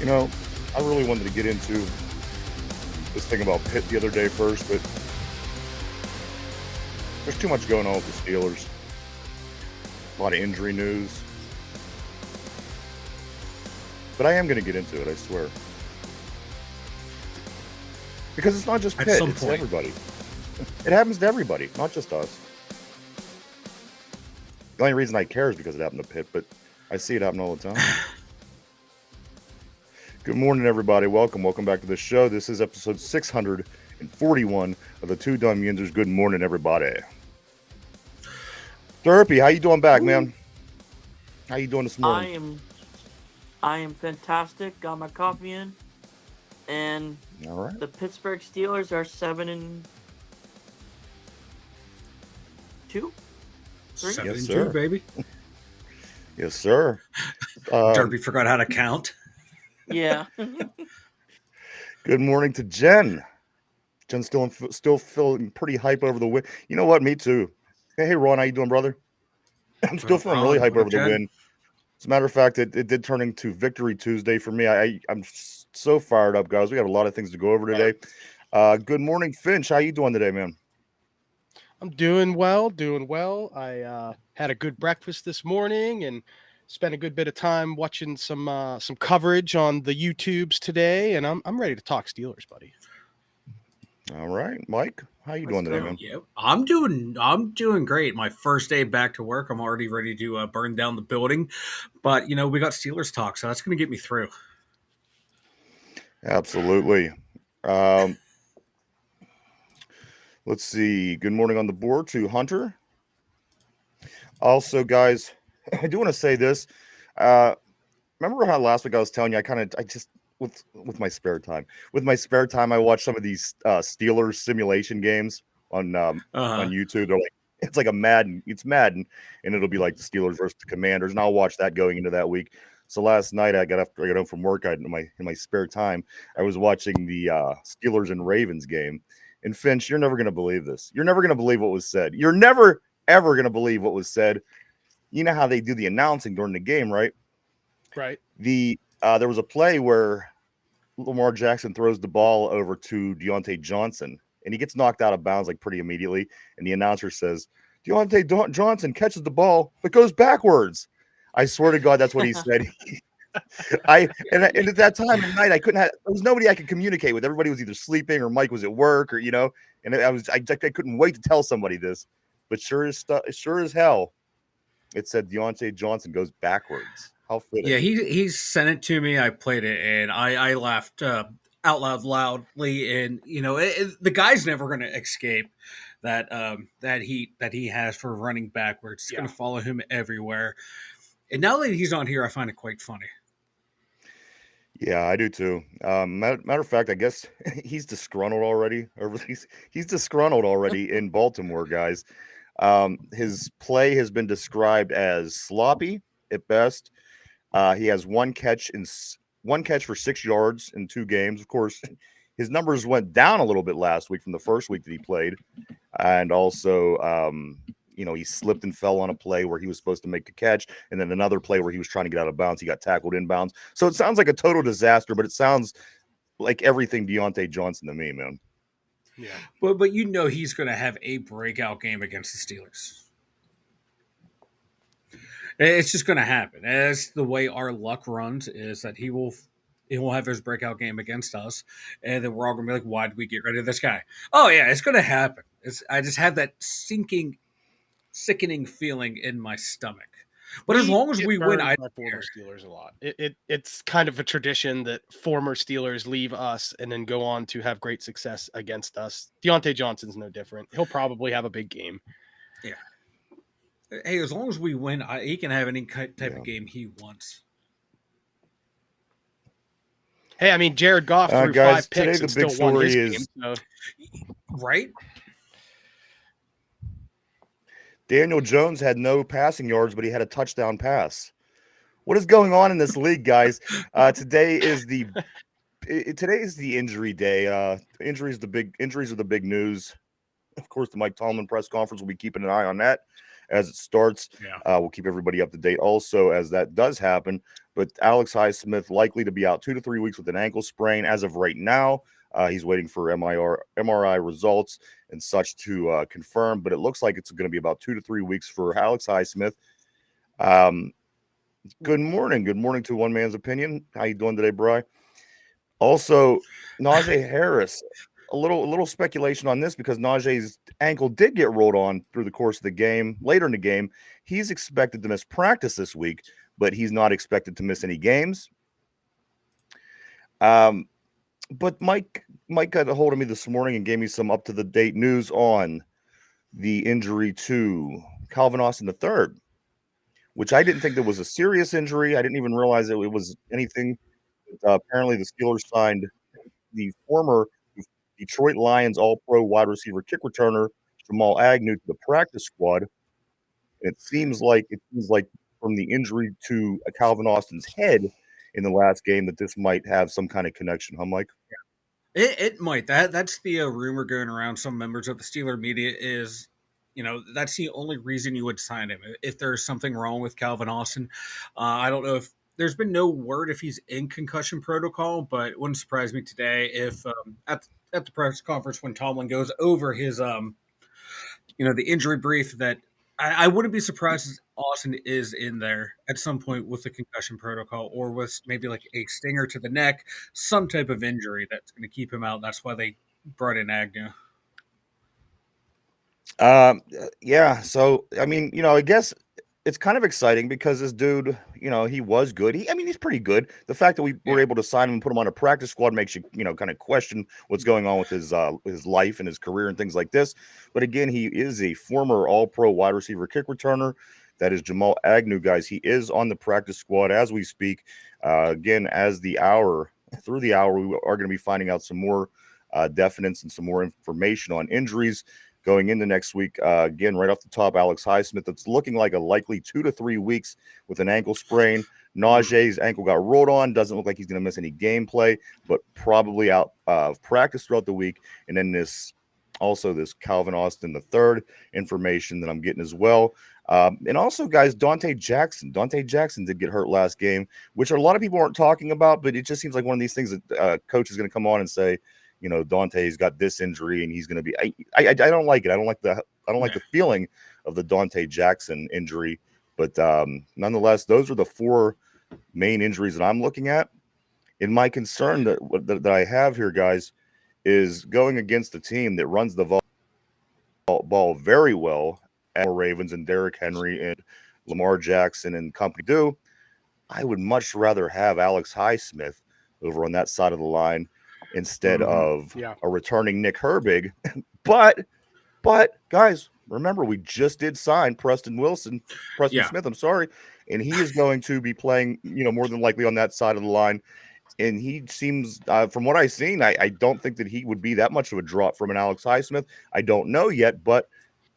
You know, I really wanted to get into this thing about Pitt the other day first, but there's too much going on with the Steelers. A lot of injury news. But I am going to get into it, I swear. Because it's not just At Pitt, some it's point. everybody. It happens to everybody, not just us. The only reason I care is because it happened to Pitt, but I see it happen all the time. Good morning, everybody. Welcome back to the show. This is episode 641 of the Two Dumb Yinzers. Good morning, everybody. Derpy, how you doing back, man? How you doing this morning? I am fantastic. Got my coffee in, and All right. the Pittsburgh Steelers are 7-2. 3? 7-2, baby. Yes, sir. Derpy forgot how to count. Yeah. Good morning to Jen. Jen's still feeling pretty hype over the win. You know what? Me too. Hey, Ron, how you doing, brother? I'm still feeling really hype over the win. As a matter of fact, it did turn into Victory Tuesday for me. I'm so fired up, guys. We have a lot of things to go over today. Good morning, Finch. How you doing today, man? I'm doing well. I had a good breakfast this morning and spent a good bit of time watching some coverage on the YouTubes today, and I'm ready to talk Steelers, buddy. All right, Mike, how you doing today, man? Yeah, I'm doing great. My first day back to work. I'm already ready to burn down the building, but we got Steelers talk, so that's going to get me through. Absolutely. Let's see. Good morning on the board to Hunter. Also, guys, I do want to say this. Remember how last week I was telling you I just with my spare time. With my spare time, I watch some of these Steelers simulation games on YouTube. They're like, it's like it's Madden, and it'll be like the Steelers versus the Commanders, and I'll watch that going into that week. So last night I got home from work. In my spare time, I was watching the Steelers and Ravens game. And Finch, you're never gonna believe this. You're never gonna believe what was said. You're never ever gonna believe what was said. You know how they do the announcing during the game, right? Right. There was a play where Lamar Jackson throws the ball over to Deontay Johnson, and he gets knocked out of bounds like pretty immediately. And the announcer says, Deontay Johnson catches the ball but goes backwards. I swear to God, that's what he said. And at that time of night, there was nobody I could communicate with. Everybody was either sleeping or Mike was at work or and I couldn't wait to tell somebody this. But sure as hell, it said Deontay Johnson goes backwards. How fitting. Yeah, he sent it to me. I played it, and I laughed out loudly. And the guy's never going to escape that heat that he has for running backwards. It's going to follow him everywhere. And now that he's on here, I find it quite funny. Yeah, I do too. Matter of fact, I guess he's disgruntled already. He's disgruntled already in Baltimore, guys. His play has been described as sloppy at best. He has one catch for 6 yards in 2 games. Of course, his numbers went down a little bit last week from the first week that he played, and also, he slipped and fell on a play where he was supposed to make a catch, and then another play where he was trying to get out of bounds. He got tackled inbounds. So it sounds like a total disaster, but it sounds like everything Deontay Johnson to me, man. Yeah, but he's going to have a breakout game against the Steelers. It's just going to happen. That's the way our luck runs, is that he will have his breakout game against us, and then we're all going to be like, why did we get rid of this guy? Oh, yeah, it's going to happen. I just have that sickening feeling in my stomach. But as long as we win, I former Steelers a lot. It's kind of a tradition that former Steelers leave us and then go on to have great success against us. Deontay Johnson's no different. He'll probably have a big game. Yeah. Hey, as long as we win, he can have any type of game he wants. Hey, I mean, Jared Goff threw guys, 5 picks and still won his game. So. Right? Daniel Jones had no passing yards, but he had a touchdown pass. What is going on in this league, guys? Today is the injury day. Injuries are the big news. Of course, the Mike Tomlin press conference will be keeping an eye on that. as it starts. Yeah. We'll keep everybody up to date also as that does happen. But Alex Highsmith likely to be out 2 to 3 weeks with an ankle sprain as of right now. He's waiting for MRI results and such to confirm, but it looks like it's going to be about 2 to 3 weeks for Alex Highsmith. Good morning. Good morning to One Man's Opinion. How you doing today, Bri? Also, Najee Harris. A little speculation on this because Najee's ankle did get rolled on through the course of the game. Later in the game, he's expected to miss practice this week, but he's not expected to miss any games. But Mike got a hold of me this morning and gave me some up-to-the-date news on the injury to Calvin Austin III, which I didn't think that was a serious injury. I didn't even realize that it was anything. Apparently, the Steelers signed the former Detroit Lions All-Pro wide receiver kick returner Jamal Agnew to the practice squad. And it seems like from the injury to Calvin Austin's head in the last game that this might have some kind of connection, huh, Mike? It might. That's the rumor going around. Some members of the Steeler media is, that's the only reason you would sign him if there's something wrong with Calvin Austin. I don't know if there's been no word if he's in concussion protocol, but it wouldn't surprise me today if at the press conference when Tomlin goes over his the injury brief that I wouldn't be surprised if Austin is in there at some point with the concussion protocol or with maybe like a stinger to the neck, some type of injury that's going to keep him out. That's why they brought in Agnew. Yeah. So, I mean, I guess it's kind of exciting because this dude, he was good. He's pretty good. The fact that we were able to sign him and put him on a practice squad makes you, kind of question what's going on with his life and his career and things like this. But again, he is a former All-Pro wide receiver kick returner. That is Jamal Agnew, guys. He is on the practice squad as we speak. Again, through the hour, we are going to be finding out some more definites and some more information on injuries going into next week. Again, right off the top, Alex Highsmith, it's looking like a likely 2 to 3 weeks with an ankle sprain. Najee's ankle got rolled on. Doesn't look like he's going to miss any gameplay, but probably out of practice throughout the week. And then this Calvin Austin III information that I'm getting as well. And also, guys, Dante Jackson. Dante Jackson did get hurt last game, which a lot of people aren't talking about, but it just seems like one of these things that coach is going to come on and say, Dante's got this injury and he's going to be. I don't like it. I don't like the feeling of the Dante Jackson injury. But nonetheless, those are the 4 main injuries that I'm looking at. And my concern that I have here, guys, is going against a team that runs the ball very well at Ravens and Derrick Henry and Lamar Jackson and company do. I would much rather have Alex Highsmith over on that side of the line instead of a returning Nick Herbig. But guys, remember, we just did sign Preston Smith, I'm sorry, and he is going to be playing, more than likely on that side of the line. And he seems, from what I've seen, I don't think that he would be that much of a drop from an Alex Highsmith. I don't know yet, but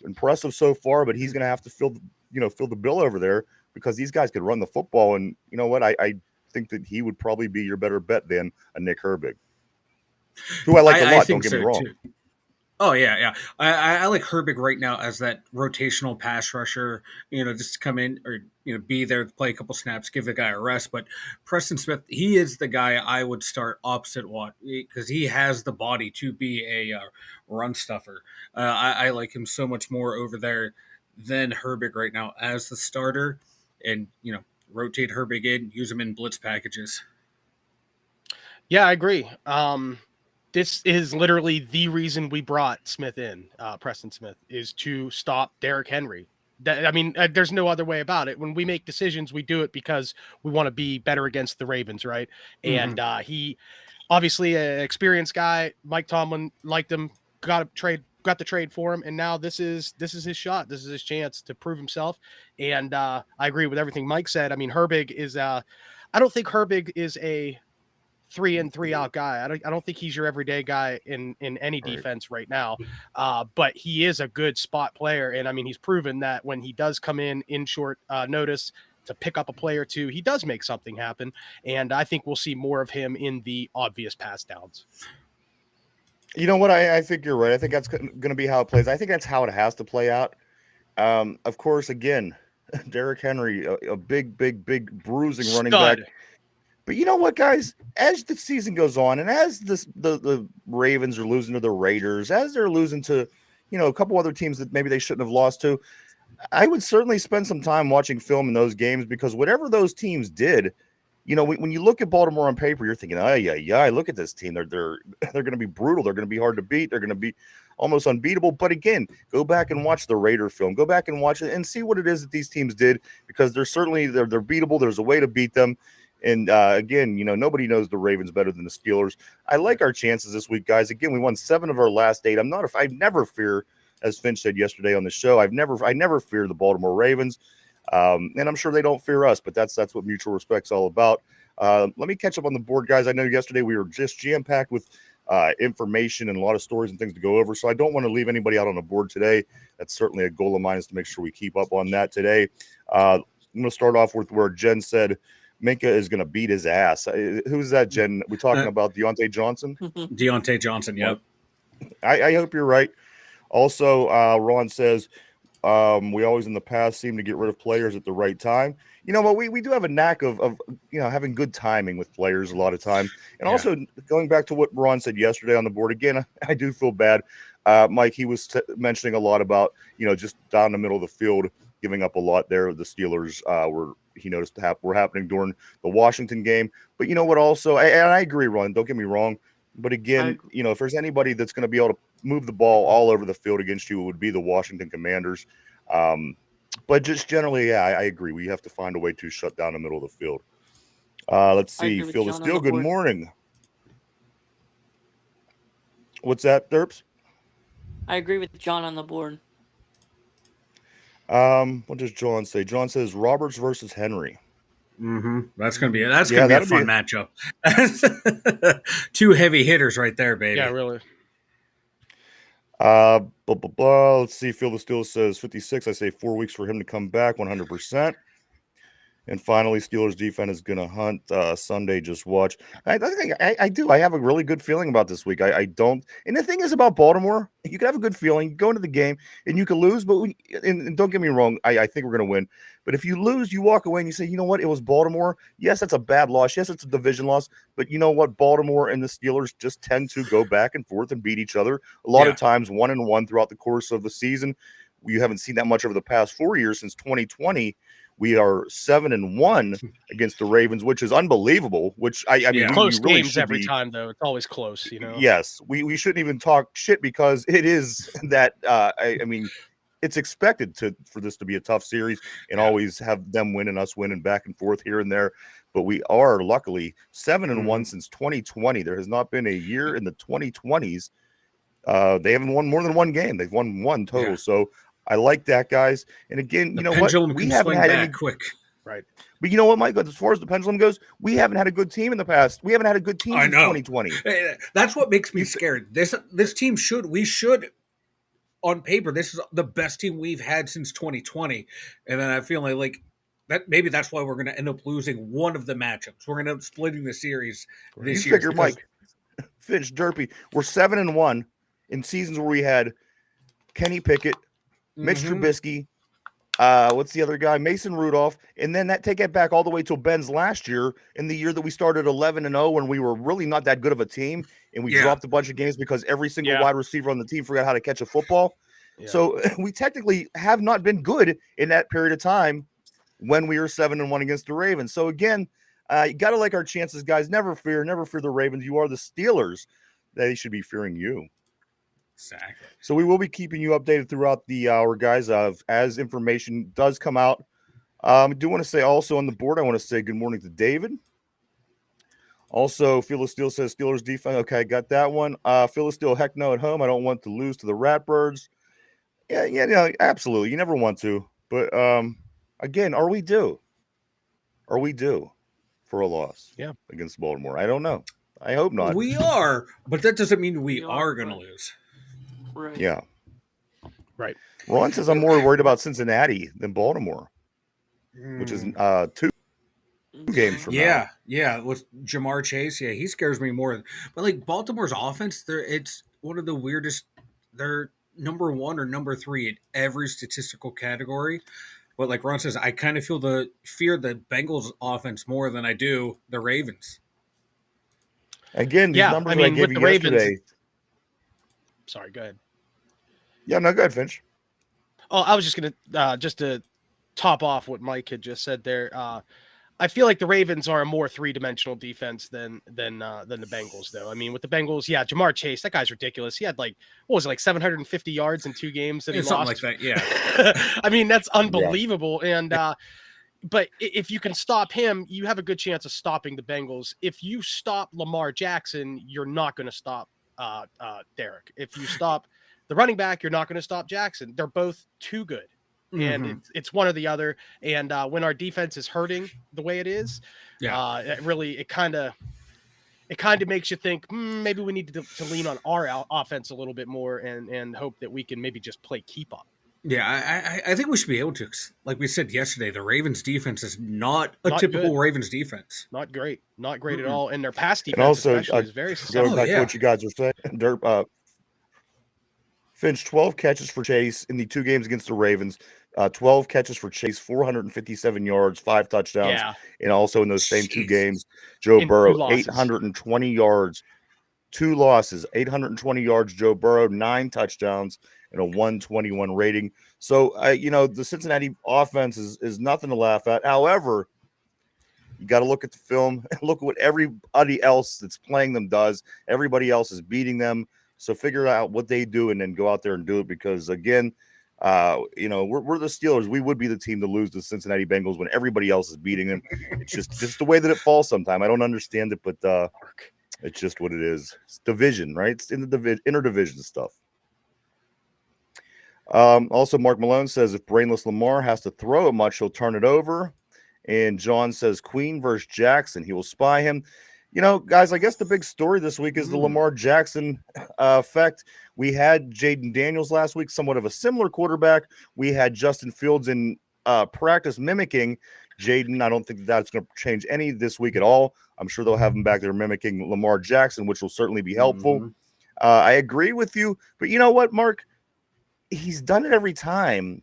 impressive so far. But he's going to have to fill the bill over there because these guys could run the football. And you know what? I think that he would probably be your better bet than a Nick Herbig, who I like a lot. Don't get me wrong. Too. Oh yeah. I like Herbig right now as that rotational pass rusher. Just to come in or be there, play a couple snaps, give the guy a rest. But Preston Smith, he is the guy I would start opposite Watt because he has the body to be a run stuffer. I like him so much more over there than Herbig right now as the starter, and rotate Herbig in, use him in blitz packages. Yeah, I agree. This is literally the reason we brought Smith in, Preston Smith, is to stop Derrick Henry. There's no other way about it. When we make decisions, we do it because we want to be better against the Ravens, right? Mm-hmm. And he, obviously, an experienced guy. Mike Tomlin liked him, got the trade for him, and now this is his shot. This is his chance to prove himself. And I agree with everything Mike said. Herbig is. I don't think Herbig is a 3-in-3 out guy. I don't think he's your everyday guy in any defense right now. But he is a good spot player. And he's proven that when he does come in short notice to pick up a play or two, he does make something happen. And I think we'll see more of him in the obvious pass downs. You know what? I think you're right. I think that's going to be how it plays. I think that's how it has to play out. Of course, again, Derrick Henry, a big bruising running Stud. back. But you know what, guys? As the season goes on, and as the Ravens are losing to the Raiders, as they're losing to, a couple other teams that maybe they shouldn't have lost to, I would certainly spend some time watching film in those games, because whatever those teams did, when you look at Baltimore on paper, you're thinking, oh yeah, look at this team. They're they're going to be brutal. They're going to be hard to beat. They're going to be almost unbeatable. But again, go back and watch the Raider film. Go back and watch it and see what it is that these teams did, because they're beatable. There's a way to beat them. And again, nobody knows the Ravens better than the Steelers. I like our chances this week, guys. Again, we won 7 of our last 8. I never fear, as Finch said yesterday on the show, I never fear the Baltimore Ravens. And I'm sure they don't fear us, but that's what mutual respect's all about. Let me catch up on the board, guys. I know yesterday we were just jam-packed with information and a lot of stories and things to go over, so I don't want to leave anybody out on the board today. That's certainly a goal of mine, is to make sure we keep up on that today. I'm going to start off with where Jen said Minkah is going to beat his ass. Who's that, Jen? We're talking about Deontay Johnson? Deontay Johnson, yep. I hope you're right. Also, Ron says, we always in the past seem to get rid of players at the right time. But we do have a knack of having good timing with players a lot of time. And also, going back to what Ron said yesterday on the board, again, I do feel bad. Mike, he was mentioning a lot about, just down the middle of the field, giving up a lot there. The Steelers he noticed were happening during the Washington game. But you know what also, and I agree, Ron, don't get me wrong. But again, if there's anybody that's going to be able to move the ball all over the field against you, it would be the Washington Commanders. But just generally, I agree. We have to find a way to shut down the middle of the field. Let's see. Phil the Steel, good morning. What's that, Derps? I agree with John on the board. What does John say? John says Roberts versus Henry. Mm-hmm. That's gonna be a fun matchup. 2 heavy hitters right there, baby. Yeah, really. Let's see. Phil the Steel says 56. I say 4 weeks for him to come back 100%. And finally, Steelers defense is going to hunt Sunday. Just watch. I do. I have a really good feeling about this week. I don't. And the thing is about Baltimore, you can have a good feeling, go into the game, and you can lose. But and don't get me wrong, I think we're going to win. But if you lose, you walk away and you say, you know what? It was Baltimore. Yes, that's a bad loss. Yes, it's a division loss. But you know what? Baltimore and the Steelers just tend to go back and forth and beat each other. A lot of times, 1-1 throughout the course of the season. You haven't seen that much over the past 4 years since 2020. We are 7-1 against the Ravens, which is unbelievable. Which I mean, close really games every time, though. It's always close, Yes, we shouldn't even talk shit, because it is that. I mean, it's expected for this to be a tough series and always have them win and us winning back and forth here and there. But we are luckily 7-1 since 2020. There has not been a year in the 2020s. They haven't won more than one game. They've won 1 total. So I like that, guys. And again, you know what? We haven't had any quick. Right. But you know what, Mike? As far as the pendulum goes, we haven't had a good team in the past. We haven't had a good team since 2020. That's what makes me scared. This team should, on paper, this is the best team we've had since 2020. And then I feel like that maybe that's why we're going to end up losing one of the matchups. We're going to end up splitting the series this year. Figure, Mike, Finch, Derpy, we're 7-1 in seasons where we had Kenny Pickett, Mitch Trubisky, what's the other guy? Mason Rudolph. And then take it back all the way till Ben's last year, in the year that we started 11-0, when we were really not that good of a team, and we dropped a bunch of games because every single wide receiver on the team forgot how to catch a football. Yeah. So we technically have not been good in that period of time when we were 7-1 against the Ravens. So again, you got to like our chances, guys. Never fear the Ravens. You are the Steelers. They should be fearing you. Exactly. So we will be keeping you updated throughout the hour, guys, as information does come out. I do want to say also on the board, I want to say good morning to David. Also, Phil Steel says Steelers defense. Okay, got that one. Phil Steel, heck no at home. I don't want to lose to the Ratbirds. Yeah, absolutely. You never want to. But again, are we due? Are we due for a loss? Against Baltimore? I don't know. I hope not. We are, but that doesn't mean we are going to lose. Right. Yeah. Right. Ron says I'm more worried about Cincinnati than Baltimore, which is 2 games from now. Yeah. With Jamar Chase, he scares me more. But like Baltimore's offense, it's one of the weirdest. number 1 or number 3 in every statistical category. But like Ron says, I kind of fear the Bengals offense more than I do the Ravens. Again, these Yeah, numbers I that I mean, gave with you the Ravens. yesterday. Sorry, go ahead. Yeah, no, go ahead, Finch. Oh, I was just gonna just to top off what Mike had just said there. I feel like the Ravens are a more three-dimensional defense than the Bengals, though. I mean, with the Bengals, yeah, Jamar Chase, that guy's ridiculous. He had like what was it, like 750 yards in 2 games that he Something lost. like that, yeah. I mean, that's Yeah. unbelievable. And but if you can stop him, you have a good chance of stopping the Bengals. If you stop Lamar Jackson, you're not going to stop Derek. If you stop the running back, you're not going to stop Jackson. They're both too good. And Mhm. it's one or the other. And when our defense is hurting the way it is, it kind of makes you think maybe we need to lean on our offense a little bit more and hope that we can maybe just play keep up. Yeah, I think we should be able to. 'Cause like we said yesterday, the Ravens defense is not a Not typical good. Ravens defense. Not great at Mm-mm. all. And their pass And defense also, especially is very going susceptible. back to yeah. what you guys were saying, Finch, 12 catches for Chase in the 2 games against the Ravens. 12 catches for Chase, 457 yards, 5 touchdowns. Yeah. And also in those same 2 Jeez. games, Joe In 2 Burrow, losses. 820 yards, 2 losses, 820 yards. Joe Burrow, 9 touchdowns, and a 121 rating. So, the Cincinnati offense is nothing to laugh at. However, you got to look at the film and look at what everybody else that's playing them does. Everybody else is beating them. So figure out what they do and then go out there and do it. Because again, we're the Steelers. We would be the team to lose to the Cincinnati Bengals when everybody else is beating them. It's just the way that it falls sometime. I don't understand it, but it's just what it is. It's division, right? It's in the interdivision stuff. Also, Mark Malone says if brainless Lamar has to throw it much, he'll turn it over. And John says Queen versus Jackson. He will spy him. Guys, I guess the big story this week is the Lamar Jackson effect. We had Jaden Daniels last week, somewhat of a similar quarterback. We had Justin Fields in practice mimicking Jaden. I don't think that's going to change any this week at all. I'm sure they'll have him back there mimicking Lamar Jackson, which will certainly be helpful. Mhm. I agree with you. But you know what, Mark? He's done it every time.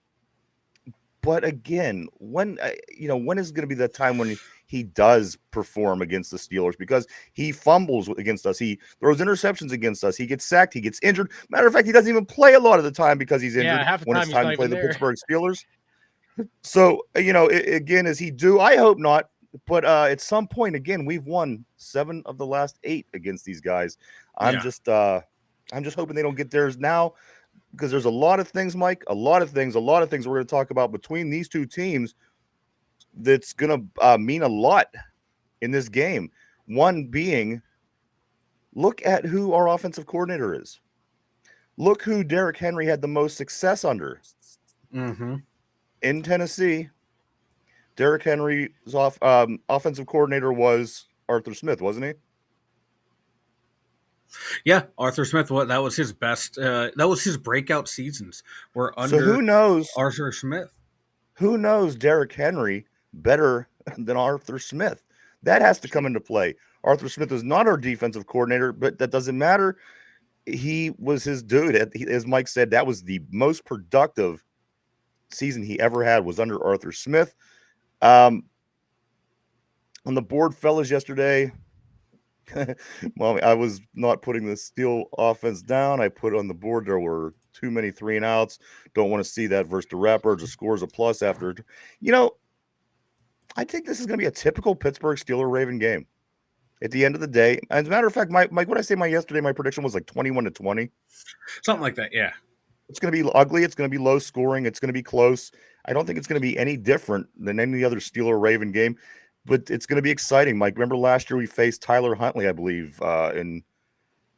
But again, when is going to be the time when he does perform against the Steelers? Because he fumbles against us, he throws interceptions against us, he gets sacked, he gets injured. Matter of fact, he doesn't even play a lot of the time because he's injured half the when time it's he's time not to play even the there. Pittsburgh Steelers. So again, is he due? I hope not. But at some point, again, we've won 7 of the last 8 against these guys. I'm just hoping they don't get theirs now. Because there's a lot of things, Mike, a lot of things we're going to talk about between these 2 teams that's going to mean a lot in this game. One being, look at who our offensive coordinator is. Look who Derrick Henry had the most success under. Mm-hmm. In Tennessee, Derrick Henry's offensive coordinator was Arthur Smith, wasn't he? Yeah, Arthur Smith. That was his best. That was his breakout seasons. Were under So who knows Arthur Smith? Who knows Derrick Henry better than Arthur Smith? That has to come into play. Arthur Smith is not our defensive coordinator, but that doesn't matter. He was his dude. As Mike said, that was the most productive season he ever had was under Arthur Smith. On the board, fellas, yesterday, well, I was not putting the Steel offense down. I put on the board there were too many 3 and outs. Don't want to see that versus the Ratbirds. The score's a plus after. I think this is going to be a typical Pittsburgh Steeler Raven game. At the end of the day, as a matter of fact, Mike, what I say my prediction was like 21-20. Something like that, yeah. It's going to be ugly. It's going to be low scoring. It's going to be close. I don't think it's going to be any different than any other Steeler Raven game, but it's going to be exciting. Mike, remember last year we faced Tyler Huntley, I believe, and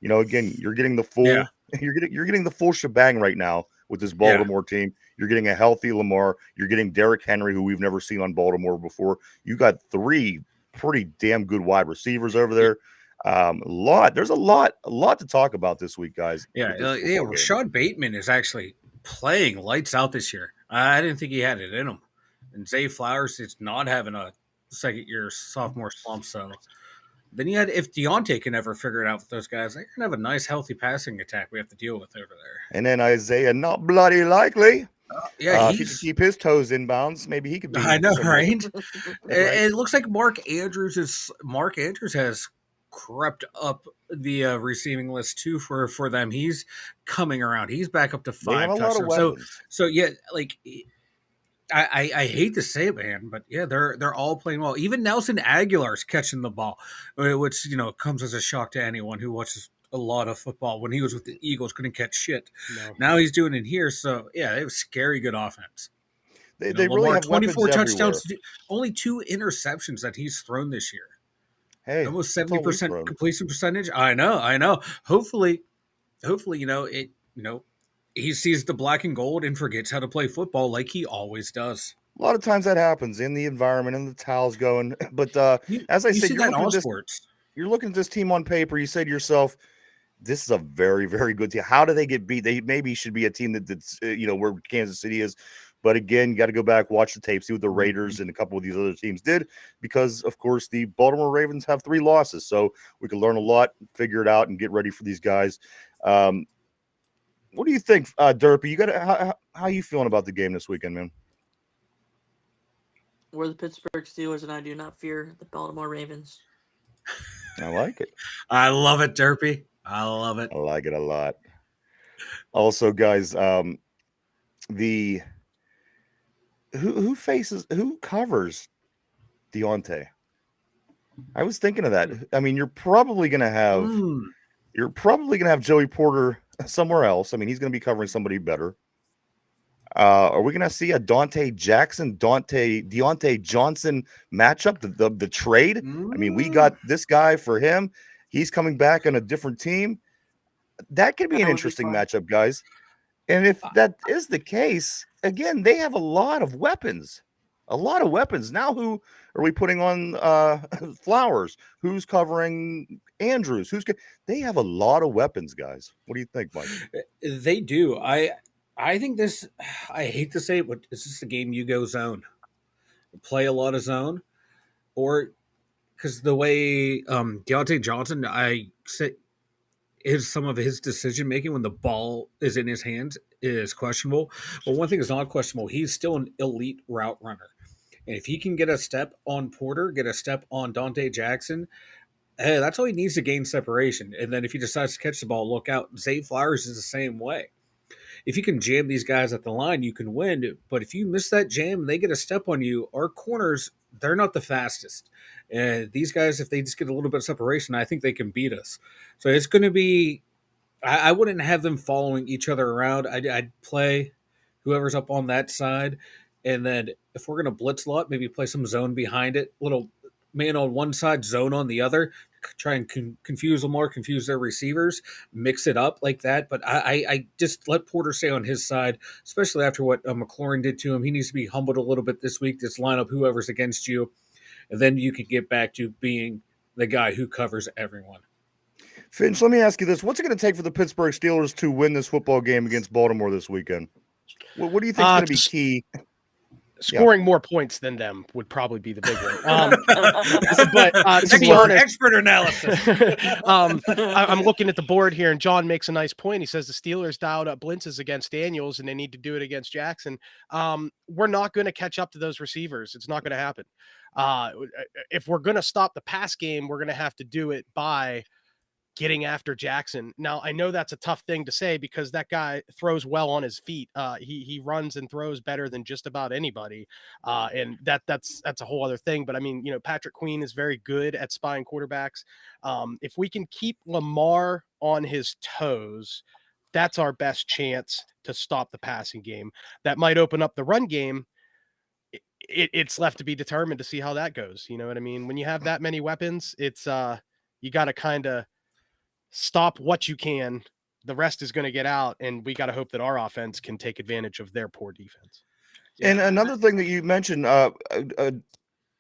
again, you're getting the full, you're getting the full shebang right now with this Baltimore team. You're getting a healthy Lamar. You're getting Derrick Henry, who we've never seen on Baltimore before. You got 3 pretty damn good wide receivers over there. There's a lot to talk about this week, guys. Yeah. Rashad Bateman is actually playing lights out this year. I didn't think he had it in him. And Zay Flowers is not having a second-year sophomore slump. So Then you had if Deontay can ever figure it out with those guys, they're gonna have a nice, healthy passing attack we have to deal with over there. And then Isaiah, not bloody likely. Yeah, If he could keep his toes in bounds, maybe he could be. I know, somewhere. right? Right. It looks like Mark Andrews has crept up the receiving list too for them. He's coming around. He's back up to They have 5 a lot of touchdowns. weapons. So yeah, like I hate to say it, man, but yeah, they're all playing well. Even Nelson Aguilar's catching the ball, which comes as a shock to anyone who watches a lot of football. When he was with the Eagles, couldn't catch shit. No. Now he's doing it here. So yeah, it was scary good offense. They really Lamar, have 24 weapons touchdowns, everywhere. only 2 interceptions that he's thrown this year. Hey, Almost that's all we've 70% thrown. completion percentage. I know. Hopefully, he sees the black and gold and forgets how to play football like he always does. A lot of times that happens in the environment and the towels going. But as I You said, see you're that in looking, all at this, sports. you're looking at this team on paper. You say to yourself, this is a very, very good team. How do they get beat? They maybe should be a team that's where Kansas City is. But again, you got to go back, watch the tape, see what the Raiders and a couple of these other teams did, because of course the Baltimore Ravens have 3 losses. So we can learn a lot, figure it out, and get ready for these guys. What do you think, Derpy? You got how you feeling about the game this weekend, man? We're the Pittsburgh Steelers, and I do not fear the Baltimore Ravens. I like it. I love it, Derpy. I love it. I like it a lot. Also, guys, who covers Deontay? I was thinking of that. I mean, you're probably gonna have Joey Porter somewhere else. I mean, he's gonna be covering somebody better. Are we gonna see a Deontay Johnson matchup? The trade. I mean, we got this guy for him. He's coming back on a different team. That could be an interesting matchup, guys. And if that is the case, again, they have a lot of weapons. Now, who are we putting on Flowers? Who's covering Andrews? They have a lot of weapons, guys. What do you think, Mike? They do. I think this. I hate to say it, but it's just a game you go zone, play a lot of zone, or because the way Deontay Johnson, some of his decision making when the ball is in his hands is questionable. But one thing is not questionable. He's still an elite route runner. And if he can get a step on Porter, get a step on Dante Jackson, hey, that's all he needs to gain separation. And then if he decides to catch the ball, look out. Zay Flowers is the same way. If you can jam these guys at the line, you can win. But if you miss that jam and they get a step on you, our corners, they're not the fastest. These guys, if they just get a little bit of separation, I think they can beat us. So it's going to be – I wouldn't have them following each other around. I'd play whoever's up on that side. And then if we're going to blitz a lot, maybe play some zone behind it, little man on one side, zone on the other, try and confuse Lamar, confuse their receivers, mix it up like that. But I just let Porter stay on his side, especially after what McLaurin did to him. He needs to be humbled a little bit this week. Just line up whoever's against you, and then you can get back to being the guy who covers everyone. Finch, let me ask you this. What's it going to take for the Pittsburgh Steelers to win this football game against Baltimore this weekend? What do you think is going to be key? Scoring more points than them would probably be the big one. But to be honest, expert analysis. I'm looking at the board here, and John makes a nice point. He says the Steelers dialed up blitzes against Daniels, and they need to do it against Jackson. We're not going to catch up to those receivers. It's not going to happen. If we're going to stop the pass game, we're going to have to do it by getting after Jackson. Now, I know that's a tough thing to say because that guy throws well on his feet. He runs and throws better than just about anybody. And that's a whole other thing. But I mean, Patrick Queen is very good at spying quarterbacks. If we can keep Lamar on his toes, that's our best chance to stop the passing game. That might open up the run game. It's left to be determined to see how that goes. You know what I mean? When you have that many weapons, it's you got to kind of stop what you can. The rest is going to get out, and we got to hope that our offense can take advantage of their poor defense. And another thing that you mentioned,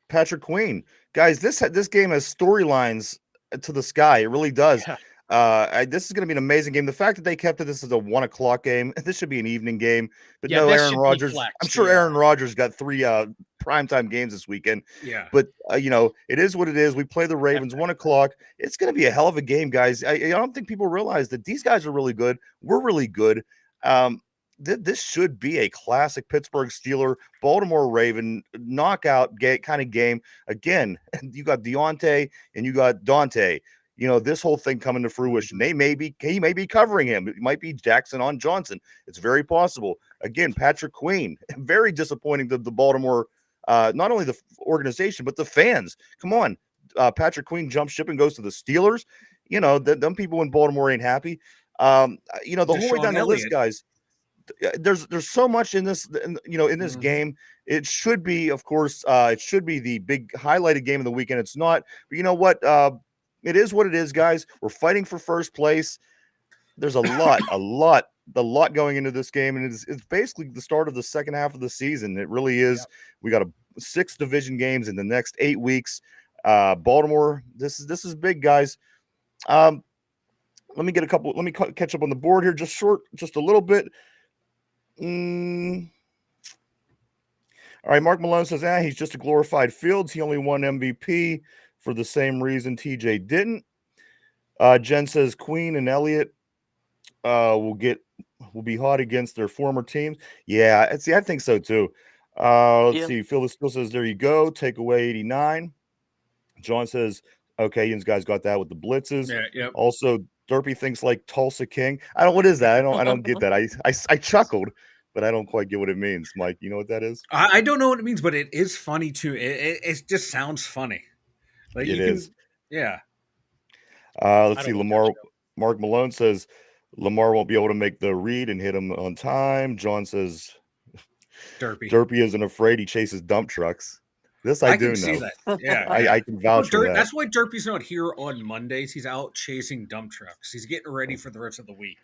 Patrick Queen, guys, this game has storylines to the sky. It really does. Yeah. This is going to be an amazing game. The fact that they kept this as a 1:00 game, this should be an evening game. But Yeah, no, this Aaron should be Rodgers. flexed, I'm sure yeah. Aaron Rodgers got 3 primetime games this weekend. Yeah. But it is what it is. We play the Ravens 1:00. It's going to be a hell of a game, guys. I don't think people realize that these guys are really good. We're really good. This should be a classic Pittsburgh Steeler, Baltimore Raven knockout kind of game. Again, you got Deontay and you got Dante. This whole thing coming to fruition. He may be covering him. It might be Jackson on Johnson. It's very possible. Again, Patrick Queen, very disappointing to the Baltimore, not only the organization, but the fans. Come on. Patrick Queen jumps ship and goes to the Steelers. Them people in Baltimore ain't happy. The whole way down the list, guys. There's so much in this, in this game. It should be, of course, the big highlighted game of the weekend. It's not, but you know what? It is what it is, guys. We're fighting for first place. There's a lot going into this game, and it's basically the start of the second half of the season. It really is. Yep. We got 6 division games in the next 8 weeks. Baltimore, this is big, guys. Let me catch up on the board here, just a little bit. All right, Mark Malone says, he's just a glorified Fields. He only won MVP for the same reason TJ didn't. Jen says Queen and Elliott will be hot against their former teams. Yeah, I think so too. Let's see. Phil still says, there you go. Take away 89. John says, okay, Ian's guys got that with the blitzes. Yeah, yep. Also, Derpy thinks like Tulsa King. What is that? I don't get that. I chuckled, but I don't quite get what it means. Mike, you know what that is? I don't know what it means, but it is funny too. It just sounds funny. Like it is. Yeah. Let's see. Mark Malone says Lamar won't be able to make the read and hit him on time. John says Derpy isn't afraid. He chases dump trucks. This I do know. See that. Yeah, I can vouch for that. That's why Derpy's not here on Mondays. He's out chasing dump trucks. He's getting ready for the rest of the week.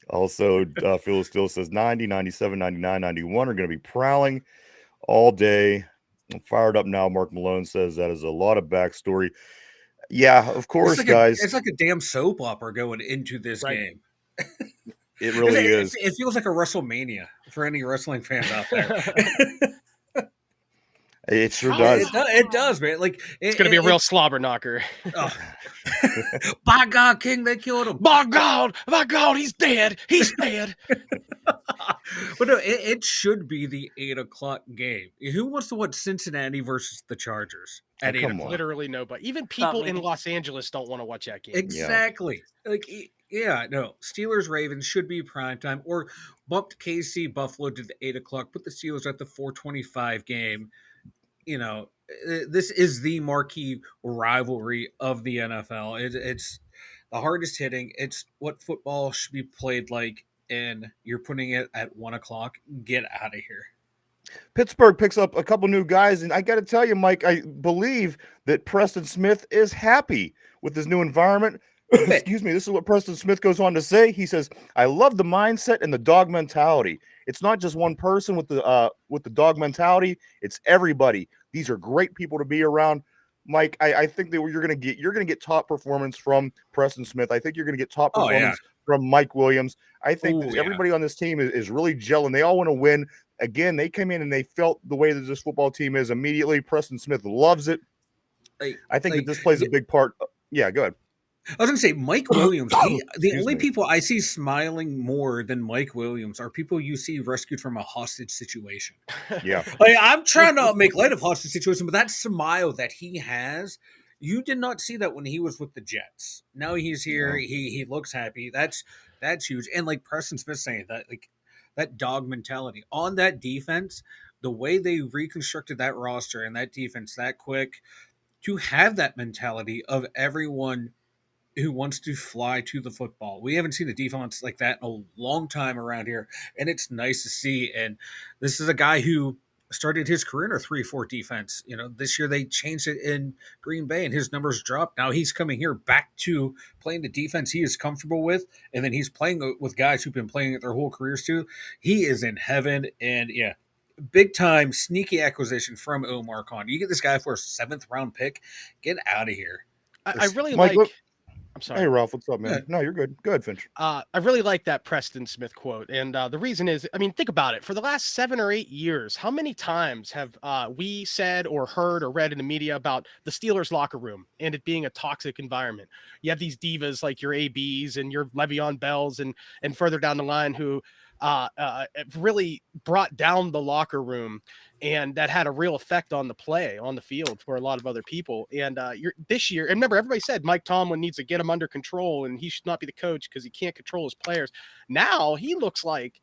Also, Phil still says 90, 97, 99, 91 are going to be prowling all day. I'm fired up now. Mark Malone says that is a lot of backstory. Yeah, of course, guys. It's like a damn soap opera going into this game. It really is. It feels like a WrestleMania for any wrestling fans out there. It sure does. It does, man. Like it's going to be a real slobber knocker. Oh. By God, King, they killed him. My God, he's dead. He's dead. But no, it should be the 8:00 game. Who wants to watch Cincinnati versus the Chargers at 8:00? Literally nobody. Even people in Los Angeles don't want to watch that game. Exactly. Yeah. Like, yeah, no. Steelers Ravens should be primetime, or bumped KC Buffalo to the 8:00. Put the Steelers at the 4:25 game. This is the marquee rivalry of the NFL. It's the hardest hitting. It's what football should be played like, and you're putting it at 1:00. Get out of here. Pittsburgh picks up a couple new guys, and I got to tell you, Mike, I believe that Preston Smith is happy with his new environment. Excuse me. This is what Preston Smith goes on to say. He says, "I love the mindset and the dog mentality. It's not just one person with the dog mentality. It's everybody. These are great people to be around." Mike, I think that you're gonna get top performance from Preston Smith. I think you're gonna get top performance from Mike Williams. I think that everybody on this team is really gelling. They all want to win. Again, they came in and they felt the way that this football team is immediately. Preston Smith loves it. I think that this plays a big part. Yeah, go ahead. I was going to say, Mike Williams, the only people I see smiling more than Mike Williams are people you see rescued from a hostage situation. Yeah. I'm trying to make light of hostage situation, but that smile that he has, you did not see that when he was with the Jets. Now he's here. No. He looks happy. That's huge. And like Preston Smith saying that, like that dog mentality on that defense, the way they reconstructed that roster and that defense that quick, to have that mentality of everyone who wants to fly to the football. We haven't seen a defense like that in a long time around here, and it's nice to see. And this is a guy who started his career in a 3-4 defense. This year they changed it in Green Bay, and his numbers dropped. Now he's coming here back to playing the defense he is comfortable with, and then he's playing with guys who've been playing it their whole careers too. He is in heaven, and yeah, big time sneaky acquisition from Omar Khan. You get this guy for a 7th round pick. Get out of here. I really Mike, like. I'm sorry. Hey, Ralph, what's up, man? Yeah. No, you're good. Go ahead, Finch. I really like that Preston Smith quote, and the reason is, I mean, think about it. For the last 7 or 8 years, how many times have we said or heard or read in the media about the Steelers locker room and it being a toxic environment? You have these divas like your ABs and your Le'Veon Bells, and further down the line who have really brought down the locker room, and that had a real effect on the play on the field for a lot of other people. And this year, and remember, everybody said Mike Tomlin needs to get him under control, and he should not be the coach because he can't control his players. Now he looks like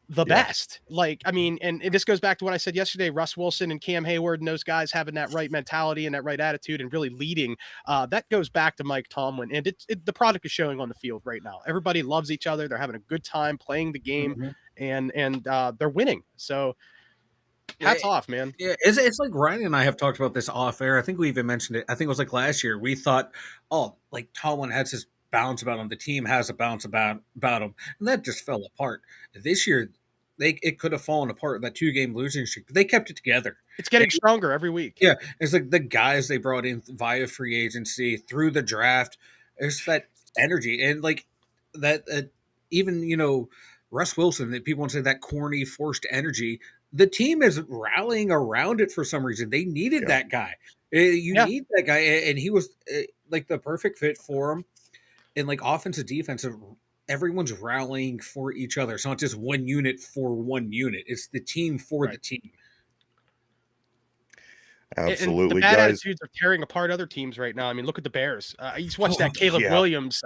the Yeah. best. Like, I mean, and this goes back to what I said yesterday. Russ Wilson and Cam Hayward and those guys having that right mentality and that right attitude and really leading. That goes back to Mike Tomlin, and the product is showing on the field right now. Everybody loves each other. They're having a good time playing the game, and they're winning. So hats off, man. Yeah, it's like Ryan and I have talked about this off air. I think we even mentioned it. I think it was like last year. We thought, oh, like Tomlin has his bounce about him. The team has a bounce about him, and that just fell apart. This year, it could have fallen apart in that 2-game losing streak, but they kept it together. It's getting stronger every week. Yeah, it's like the guys they brought in via free agency through the draft. There's that energy and like that. Even Russ Wilson. That people want to say that corny forced energy. The team is rallying around it for some reason. They needed that guy. You need that guy, and he was like the perfect fit for him. And like offensive, defensive, everyone's rallying for each other. It's not just one unit for one unit. It's the team for the team. Absolutely, and the bad guys. attitudes are tearing apart other teams right now. I mean, look at the Bears. I just watched that Caleb Williams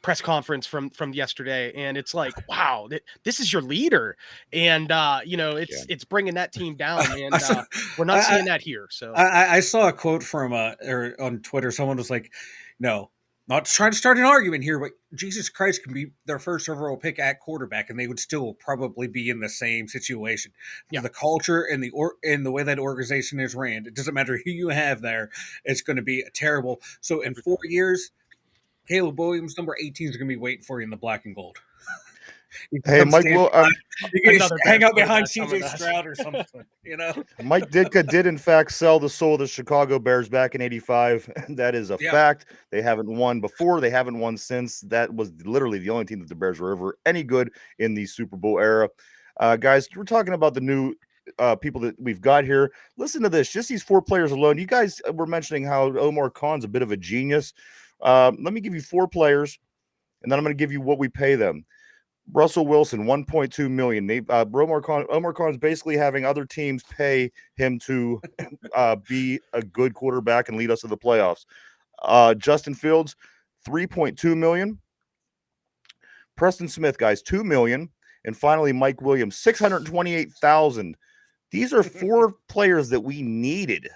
press conference from yesterday, and it's like, wow, this is your leader, and it's bringing that team down, and we're not seeing that here. So I saw a quote from or on Twitter. Someone was like, "No, not trying to start an argument here, but Jesus Christ can be their first overall pick at quarterback, and they would still probably be in the same situation. Yeah. The culture and the way that organization is ran, it doesn't matter who you have there, it's going to be terrible. So in 4 years, Caleb Williams, number 18, is going to be waiting for you in the black and gold. Hey, Mike, you can hang out behind CJ Stroud or something, Mike Ditka did, in fact, sell the soul of the Chicago Bears back in '85. That is a fact. They haven't won before. They haven't won since. That was literally the only team that the Bears were ever any good in the Super Bowl era. Guys, we're talking about the new people that we've got here. Listen to this. Just these 4 players alone. You guys were mentioning how Omar Khan's a bit of a genius. Let me give you 4 players, and then I'm going to give you what we pay them. Russell Wilson, $1.2 million. Omar Khan's basically having other teams pay him to be a good quarterback and lead us to the playoffs. Justin Fields, $3.2 million. Preston Smith, guys, $2 million. And finally, Mike Williams, $628,000. These are 4 players that we needed.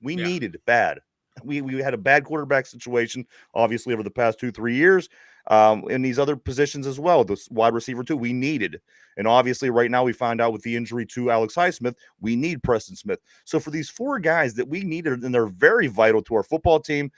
We needed bad. We had a bad quarterback situation, obviously, over the past 2-3 years. In these other positions as well, the wide receiver too, we needed. And obviously right now we find out with the injury to Alex Highsmith, we need Preston Smith. So for these 4 guys that we needed, and they're very vital to our football team,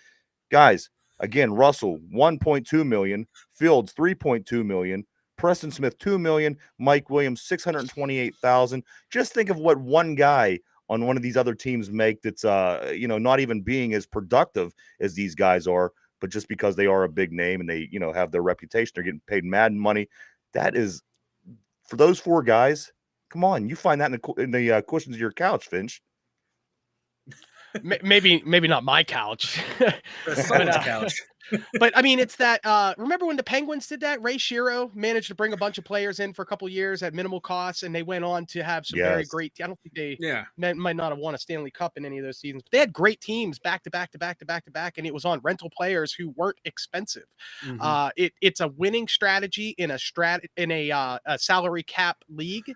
guys, again, Russell, $1.2 million, Fields, $3.2 million, Preston Smith, $2 million, Mike Williams, $628,000. Just think of what one guy on one of these other teams make that's not even being as productive as these guys are. But just because they are a big name and they, have their reputation, they're getting paid mad money. That is, for those 4 guys, come on, you find that in the cushions of your couch, Finch. Maybe not my couch. Someone's couch. But I mean, it's that. Remember when the Penguins did that? Ray Shero managed to bring a bunch of players in for a couple of years at minimal costs, and they went on to have some very great. I don't think they might not have won a Stanley Cup in any of those seasons, but they had great teams back to back to back to back to back, and it was on rental players who weren't expensive. It's a winning strategy in a salary cap league.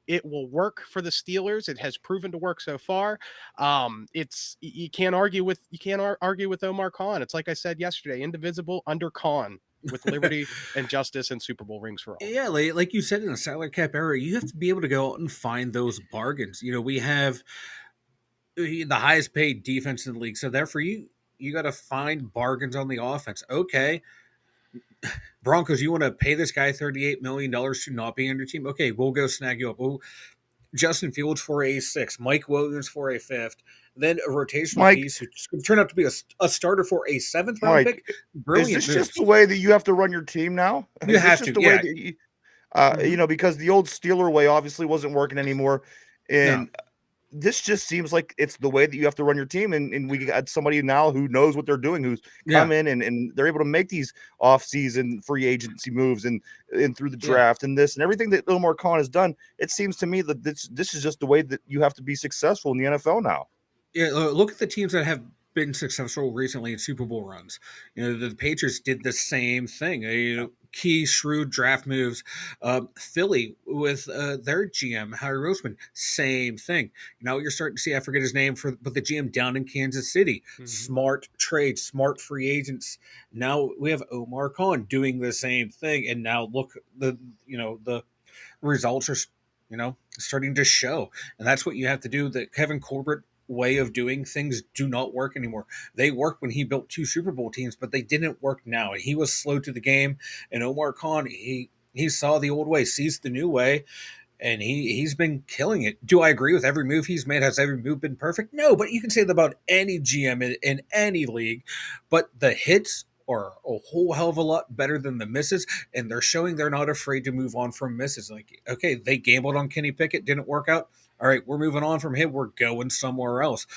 It will work for the Steelers. It has proven to work so far. You can't argue with Omar Khan. It's like I said yesterday, indivisible under Khan, with liberty and justice and Super Bowl rings for all. Yeah, like you said, in a salary cap era, you have to be able to go out and find those bargains. We have the highest paid defense in the league, so therefore you got to find bargains on the offense. Okay. Broncos, you want to pay this guy $38 million to not be on your team? Okay, we'll go snag you up. Justin Fields for a sixth, Mike Williams for a fifth, then a rotational Mike, piece who turned out to be a starter for a seventh round Mike, pick. is Brilliant this just moves. the way that you have to run your team now? You Is this have just to, the way yeah. that you, Mhm. because the old Steeler way obviously wasn't working anymore, No. and this just seems like it's the way that you have to run your team, and we got somebody now who knows what they're doing, who's Yeah. come in and they're able to make these off-season free agency moves and through the Yeah. draft and this and everything that Omar Khan has done. It seems to me that this is just the way that you have to be successful in the NFL now. Yeah, look at the teams that have been successful recently in Super Bowl runs. The Patriots did the same thing. Key, shrewd draft moves. Philly with their GM Harry Roseman, same thing. Now you're starting to see, I forget his name, but the GM down in Kansas City, smart trades, smart free agents. Now we have Omar Khan doing the same thing, and now look, the results are starting to show, and that's what you have to do. The Kevin Corbett way of doing things do not work anymore. They worked when he built 2 Super Bowl teams, but they didn't work now. He was slow to the game, and Omar Khan, he saw the old way, sees the new way, and he's been killing it. Do I agree with every move he's made? Has every move been perfect? No, but you can say that about any GM in any league. But the hits are a whole hell of a lot better than the misses, and they're showing they're not afraid to move on from misses. Like, okay, they gambled on Kenny Pickett, didn't work out. All right, we're moving on from him. We're going somewhere else.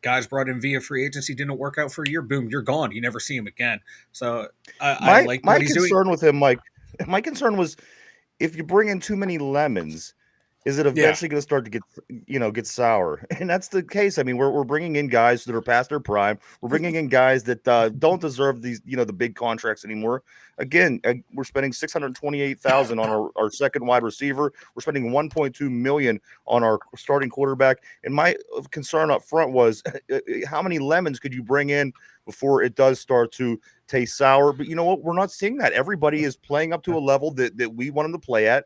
Guys brought in via free agency, didn't work out for a year. Boom, you're gone. You never see him again. So I like my what he's doing. concern with him, Mike. My concern was if you bring in too many lemons, is it eventually going to start to get sour? And that's the case. I mean, we're bringing in guys that are past their prime. We're bringing in guys that don't deserve these, the big contracts anymore. Again, we're spending $628,000 on our second wide receiver. We're spending $1.2 million on our starting quarterback. And my concern up front was how many lemons could you bring in before it does start to taste sour? But you know what? We're not seeing that. Everybody is playing up to a level that we want them to play at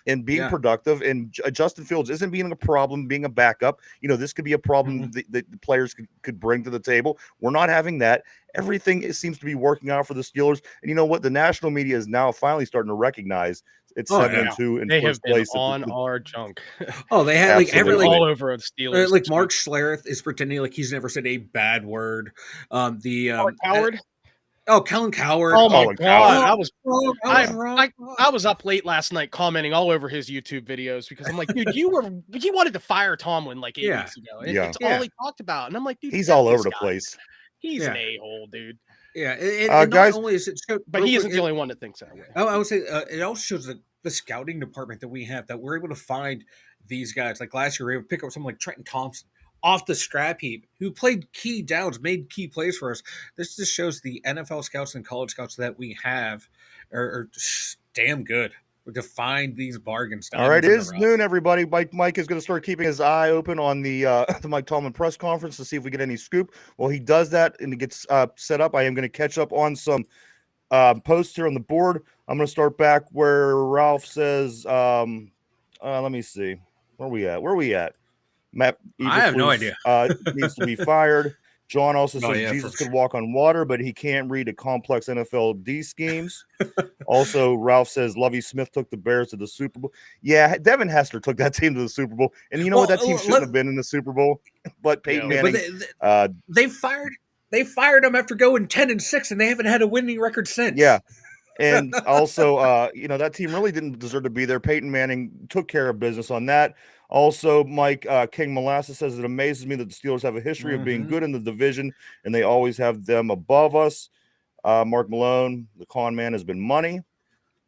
and being productive. And Justin Fields isn't being a problem, being a backup. This could be a problem that the players could bring to the table. We're not having that. Everything seems to be working out for the Steelers. And you know what? The national media is now finally starting to recognize it's 7-2 in they first have been place on our junk. Oh, they had all over the Steelers. Like Mark Schlereth is pretending like he's never said a bad word. Howard. Oh, Kellen Coward. Oh my God. I was up late last night commenting all over his YouTube videos because I'm like, dude, he wanted to fire Tomlin like 8 weeks ago. It's all he talked about. And I'm like, dude, he's all over the place. He's an a-hole, dude. Yeah. And guys, not only is it but he isn't the only one that thinks that way. I would say it also shows the scouting department that we have, that we're able to find these guys. Like last year, we were able to pick up someone like Trenton Thompson off the scrap heap, who played key downs, made key plays for us. This just shows the NFL scouts and college scouts that we have are just damn good to find these bargains. All right, it is noon, everybody. Mike is going to start keeping his eye open on the Mike Tomlin press conference to see if we get any scoop. Well, he does that and it gets set up. I am going to catch up on some posts here on the board. I'm going to start back where Ralph says, let me see. Where are we at? Matt I have no idea. Needs to be fired. John also says Jesus could walk on water, but he can't read a complex NFL D schemes. Also, Ralph says Lovie Smith took the Bears to the Super Bowl. Yeah, Devin Hester took that team to the Super Bowl. And you know what? That team shouldn't have been in the Super Bowl. But Peyton Manning. But they fired him after going 10-6, and they haven't had a winning record since. Yeah. And also, that team really didn't deserve to be there. Peyton Manning took care of business on that. Also, Mike King Molasses says it amazes me that the Steelers have a history of being good in the division, and they always have them above us. Mark Malone, the con man has been money.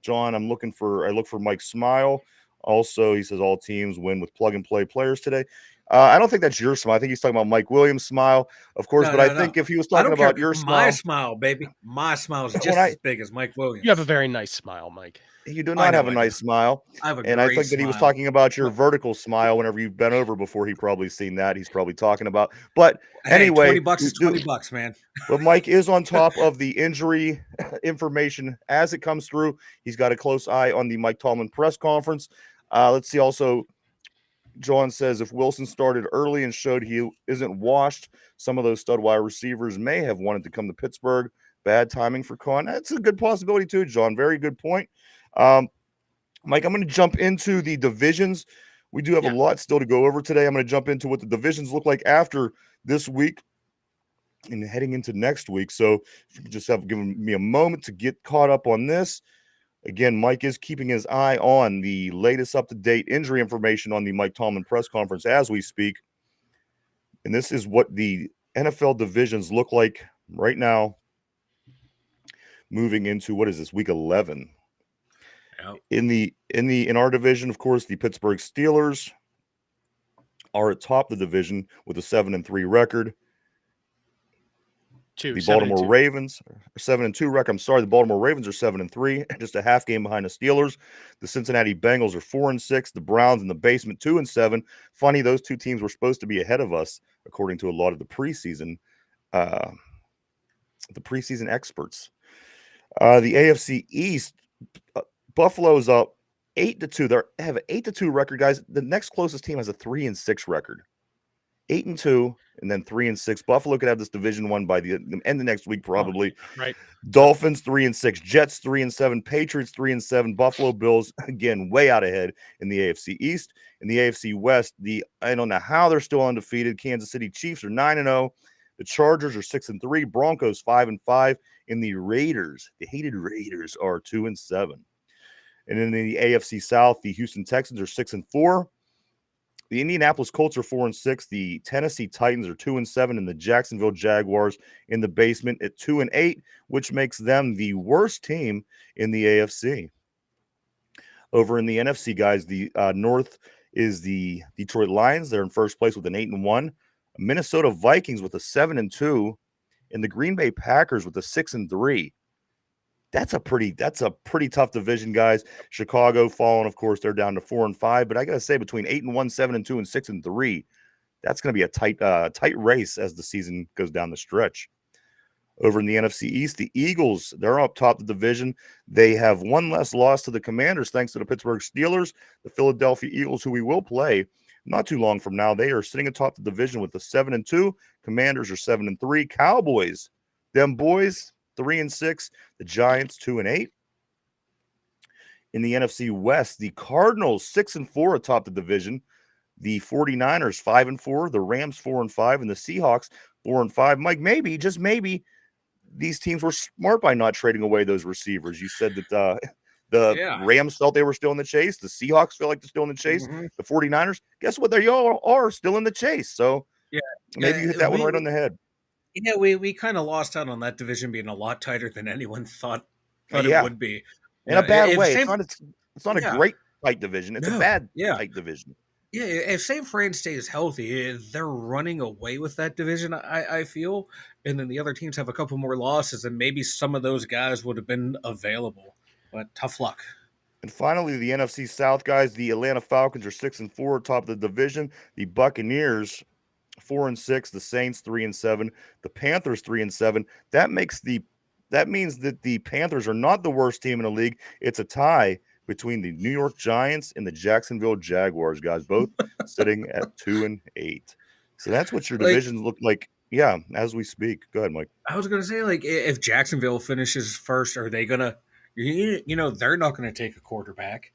John, I look for Mike's smile. Also, he says all teams win with plug and play players today. I don't think that's your smile. I think he's talking about Mike Williams' smile, of course. I think if he was talking about your smile, my smile, baby, my smile is just as big as Mike Williams. You have a very nice smile, Mike. You do not have a nice smile. I think that he was talking about your vertical smile whenever you've been over before. He probably seen that. He's probably talking about. But anyway, $20 is $20, man. But Mike is on top of the injury information as it comes through. He's got a close eye on the Mike Tomlin press conference. Let's see. Also, John says if Wilson started early and showed he isn't washed, some of those stud wide receivers may have wanted to come to Pittsburgh. Bad timing for Con. That's a good possibility too, John. Very good point. Mike, I'm going to jump into the divisions. We do have a lot still to go over today. I'm going to jump into what the divisions look like after this week and heading into next week. So if you could just have given me a moment to get caught up on this. Again, Mike is keeping his eye on the latest up-to-date injury information on the Mike Tomlin press conference as we speak. And this is what the NFL divisions look like right now, moving into what is this, week 11. Yep. In our division, of course, the Pittsburgh Steelers are atop the division with a 7-3 record. The Baltimore Ravens are 7-2 record. I'm sorry, the Baltimore Ravens are 7-3, just a half game behind the Steelers. The Cincinnati Bengals are 4-6. The Browns in the basement 2-7. Funny, those two teams were supposed to be ahead of us, according to a lot of the preseason experts. The AFC East, Buffalo's up 8-2. They have an 8-2 record, guys. The next closest team has a 3-6 record. 8-2, and then 3-6. Buffalo could have this division won by the end of next week, probably. Right. Dolphins 3-6, Jets 3-7, Patriots 3-7, Buffalo Bills again way out ahead in the AFC East. In the AFC West, I don't know how they're still undefeated. Kansas City Chiefs are 9-0. The Chargers are 6-3, Broncos 5-5, and the Raiders, the hated Raiders, are 2-7. And in the AFC South, the Houston Texans are 6-4. The Indianapolis Colts are 4-6. The Tennessee Titans are 2-7, and the Jacksonville Jaguars in the basement at 2-8, which makes them the worst team in the AFC. Over in the NFC, guys, the North is the Detroit Lions. They're in first place with an 8-1. Minnesota Vikings with a 7-2, and the Green Bay Packers with a 6-3. That's a pretty tough division, guys. Chicago falling, of course, they're down to 4-5. But I gotta say, between 8-1, 7-2, and 6-3, that's gonna be a tight race as the season goes down the stretch. Over in the NFC East, the Eagles, they're up top the division. They have one less loss to the Commanders, thanks to the Pittsburgh Steelers. The Philadelphia Eagles, who we will play not too long from now, they are sitting atop the division with a 7-2. Commanders are 7-3. Cowboys, them boys, 3-6. The Giants 2-8. In the NFC West, the Cardinals 6-4 atop the division. The 49ers 5-4. The Rams 4-5, and the Seahawks 4-5. Mike, maybe, just maybe, these teams were smart by not trading away those receivers. You said that the Rams felt they were still in the chase. The Seahawks feel like they're still in the chase. Mm-hmm. The 49ers, guess what? They all are still in the chase. So maybe you hit that one right on the head. Yeah, we kind of lost out on that division being a lot tighter than anyone thought it would be. In a bad way. It's not a great tight division. It's a bad tight division. Yeah, if St. Fran stays healthy, they're running away with that division, I feel. And then the other teams have a couple more losses, and maybe some of those guys would have been available. But tough luck. And finally, the NFC South, guys, the Atlanta Falcons are 6-4, top of the division. The Buccaneers 4-6, the Saints 3-7, the Panthers 3-7. That means that the Panthers are not the worst team in the league. It's a tie between the New York Giants and the Jacksonville Jaguars, guys, both sitting at 2-8. So that's what your divisions look like. Yeah, as we speak. Go ahead, Mike. I was going to say, if Jacksonville finishes first, are they going to, they're not going to take a quarterback.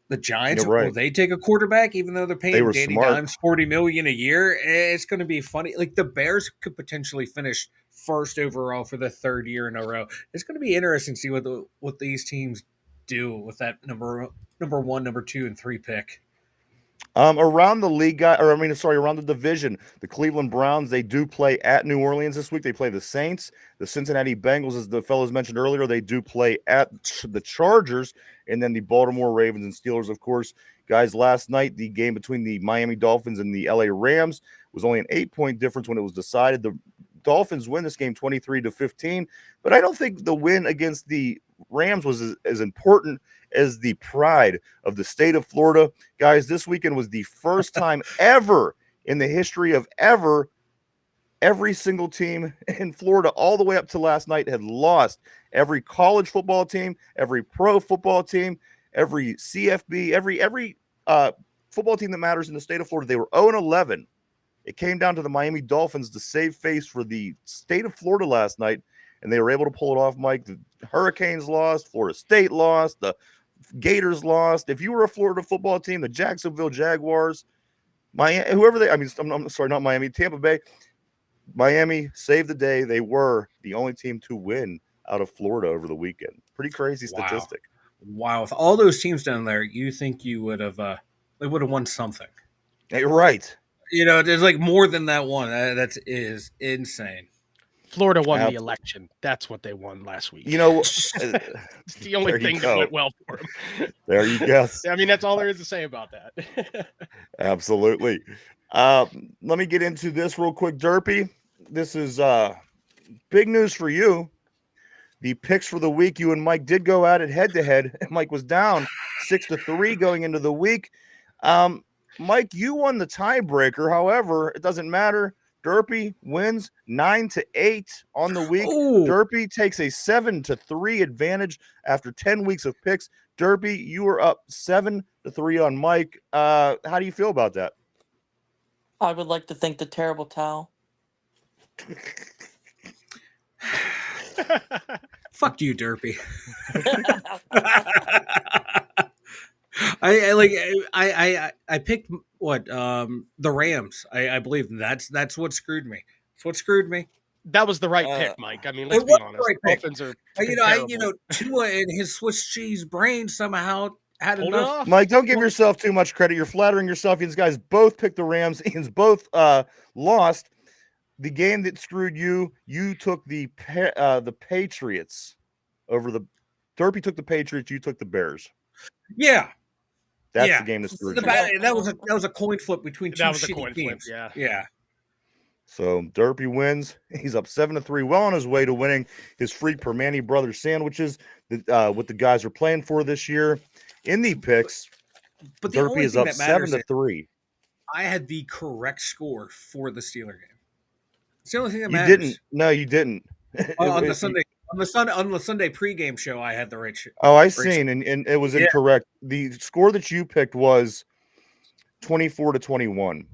The Giants, will they take a quarterback, even though they're paying Danny Dimes $40 million a year? It's going to be funny. The Bears could potentially finish first overall for the third year in a row. It's going to be interesting to see what these teams do with that number 1, number 2, and 3 pick. Around the league, around the division, the Cleveland Browns, they do play at New Orleans this week. They play the Saints. The Cincinnati Bengals, as the fellows mentioned earlier, they do play at the Chargers. And then the Baltimore Ravens and Steelers, of course. Guys, last night, the game between the Miami Dolphins and the LA Rams was only an 8-point difference when it was decided. The Dolphins win this game 23-15, but I don't think the win against the Rams was as important as the pride of the state of Florida. Guys, this weekend was the first time ever in the history of every single team in Florida all the way up to last night had lost. Every college football team, every pro football team, every CFB, every football team that matters in the state of Florida, they were 0-11. It came down to the Miami Dolphins to save face for the state of Florida last night, and they were able to pull it off, Mike. The Hurricanes lost, Florida State lost, the Gators lost. If you were a Florida football team, the Jacksonville Jaguars, Miami, whoever they, I mean, I'm sorry, not Miami, Tampa Bay, Miami saved the day. They were the only team to win out of Florida over the weekend. Pretty crazy statistic. Wow, with all those teams down there, you think you would have they would have won something. Hey, right. You know, there's like more than that one. That is insane. Florida won the Absolutely. election. That's what they won last week. You know, It's the only there you thing that go. went well for them. There you go. I mean, that's all there is to say about that. Absolutely. Let me get into this real quick, Derpy. This is big news for you. The picks for the week, you and Mike did go at it head to head. Mike was down 6-3 going into the week. Mike, you won the tiebreaker. However, it doesn't matter. Derpy wins 9-8 on the week. Ooh. Derpy takes a 7-3 advantage after 10 weeks of picks. Derpy, you are up 7-3 on Mike. How do you feel about that? I would like to thank the terrible towel. Fuck you, Derpy. I picked what the Rams. I believe that's what screwed me. That's what screwed me. That was the right pick, Mike. I mean, it let's be was the honest. right pick. Dolphins are You know, Tua and his Swiss cheese brain somehow had Pulled it enough. off. Mike, don't give yourself too much credit. You're flattering yourself. These guys both picked the Rams. Ian's both lost. The game that screwed you, you took the Patriots over the Derpy took the Patriots. You took the Bears. Yeah, That's yeah. the game that screwed The you. that was a coin flip between two That was a shitty coin flip, teams. yeah. Yeah. So Derpy wins. He's up 7-3, well on his way to winning his free Permani Brothers sandwiches that what the guys are playing for this year. In the picks, But the Derpy only is thing up that matters is 7-3. I had the correct score for the Steeler game. It's the only thing that You matters. didn't. No, you didn't. On the Sunday pregame show, I had the right shit. Oh, I Right. seen, and it was Yeah. incorrect. The score that you picked was 24-21.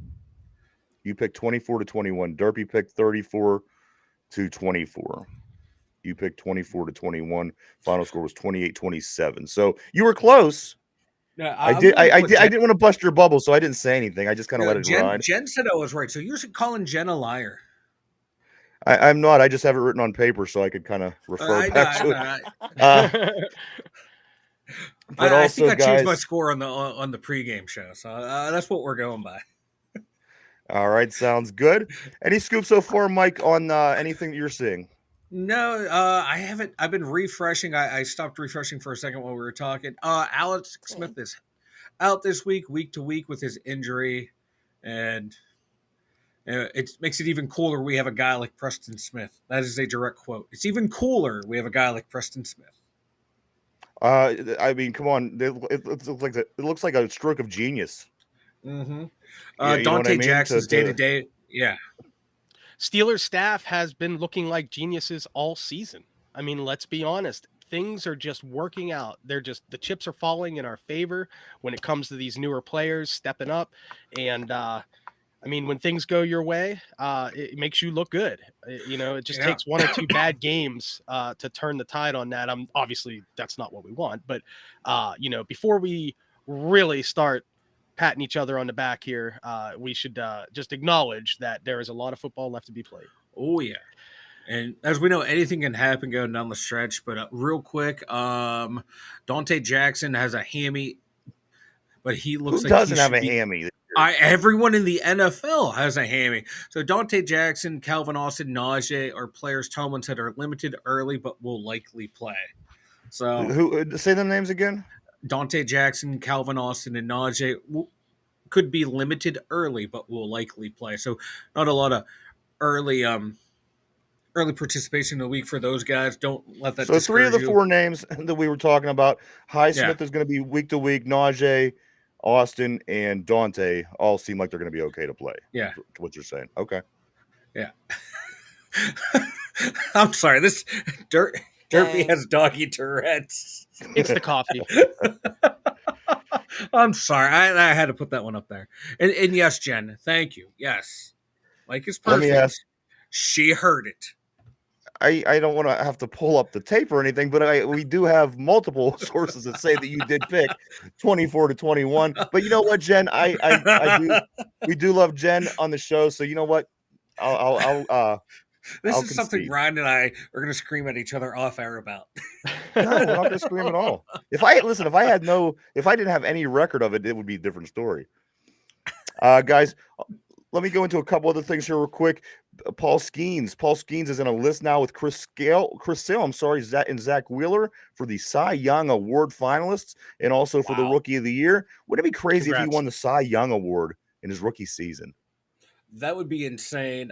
You picked 24-21. Derpy picked 34-24. You picked 24-21. Final score was 28-27. So you were close. Yeah, I didn't want to bust your bubble, so I didn't say anything. I just kind of let it ride. Jen said I was right, so you're calling Jen a liar. I'm not. I just have it written on paper so I could kind of refer back to it. But I also, think I changed my guys, score on the pregame show, so that's what we're going by. all right, sounds good. Any scoop so far, Mike, on anything that you're seeing? No, I haven't. I've been refreshing. I stopped refreshing for a second while we were talking. Alex Smith is out this week to week with his injury, and it makes it even cooler. We have a guy like Preston Smith. That is a direct quote. It's even cooler. We have a guy like Preston Smith. I mean, come on. It looks like a stroke of genius. Mm-hmm. Yeah, you know what Dante I mean? Jackson's day to day. Yeah. Steelers staff has been looking like geniuses all season. I mean, let's be honest. Things are just working out. The chips are falling in our favor when it comes to these newer players stepping up. And, I mean, when things go your way, it makes you look good. It just takes one or two bad games to turn the tide on that. Obviously, that's not what we want. But, before we really start patting each other on the back here, we should just acknowledge that there is a lot of football left to be played. Oh, yeah. And as we know, anything can happen going down the stretch. But real quick, Dante Jackson has a hammy, but he looks Who like doesn't he have should a be- hammy? Everyone in the NFL has a hammy. So Dante Jackson, Calvin Austin, Najee are players Tomlin said are limited early, but will likely play. So Who say them names again? Dante Jackson, Calvin Austin, and Najee could be limited early, but will likely play. So not a lot of early participation in the week for those guys. Don't let that. So three of the discourage you. four names that we were talking about, Highsmith is going to be week to week. Najee, Austin, and Dante all seem like they're going to be okay to play. Yeah. What you're saying. Okay. Yeah. I'm sorry. This Derpy has doggy Tourette's. It's the coffee. I'm sorry. I had to put that one up there. And yes, Jen, thank you. Yes. Mike is Let perfect. me ask. She heard it. I don't want to have to pull up the tape or anything, but we do have multiple sources that say that you did pick 24-21. But you know what, Jen? I do we do love Jen on the show, so you know what? This I'll is something concede. Ryan and I are going to scream at each other off air about. No, we're not going to scream at all. If I didn't have any record of it, it would be a different story. Guys, let me go into a couple other things here real quick. Paul Skeens is in a list now with Chris Sale, I'm sorry, and Zach Wheeler for the Cy Young Award finalists and also for the Wow. Rookie of the Year. Wouldn't it be crazy if he Congrats. won the Cy Young Award in his rookie season? That would be insane.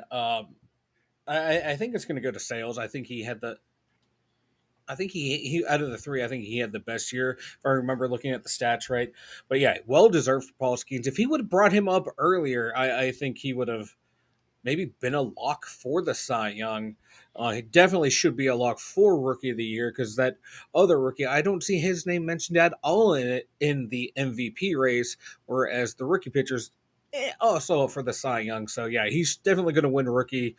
I think it's going to go to Sales. I think he had the. I think he out of the three, I think he had the best year if I remember looking at the stats right. But yeah, well deserved for Paul Skeens. If he would have brought him up earlier, I think he would have maybe been a lock for the Cy Young. He definitely should be a lock for Rookie of the Year because that other rookie, I don't see his name mentioned at all in it in the MVP race, whereas the rookie pitchers also for the Cy Young. So yeah, he's definitely going to win Rookie.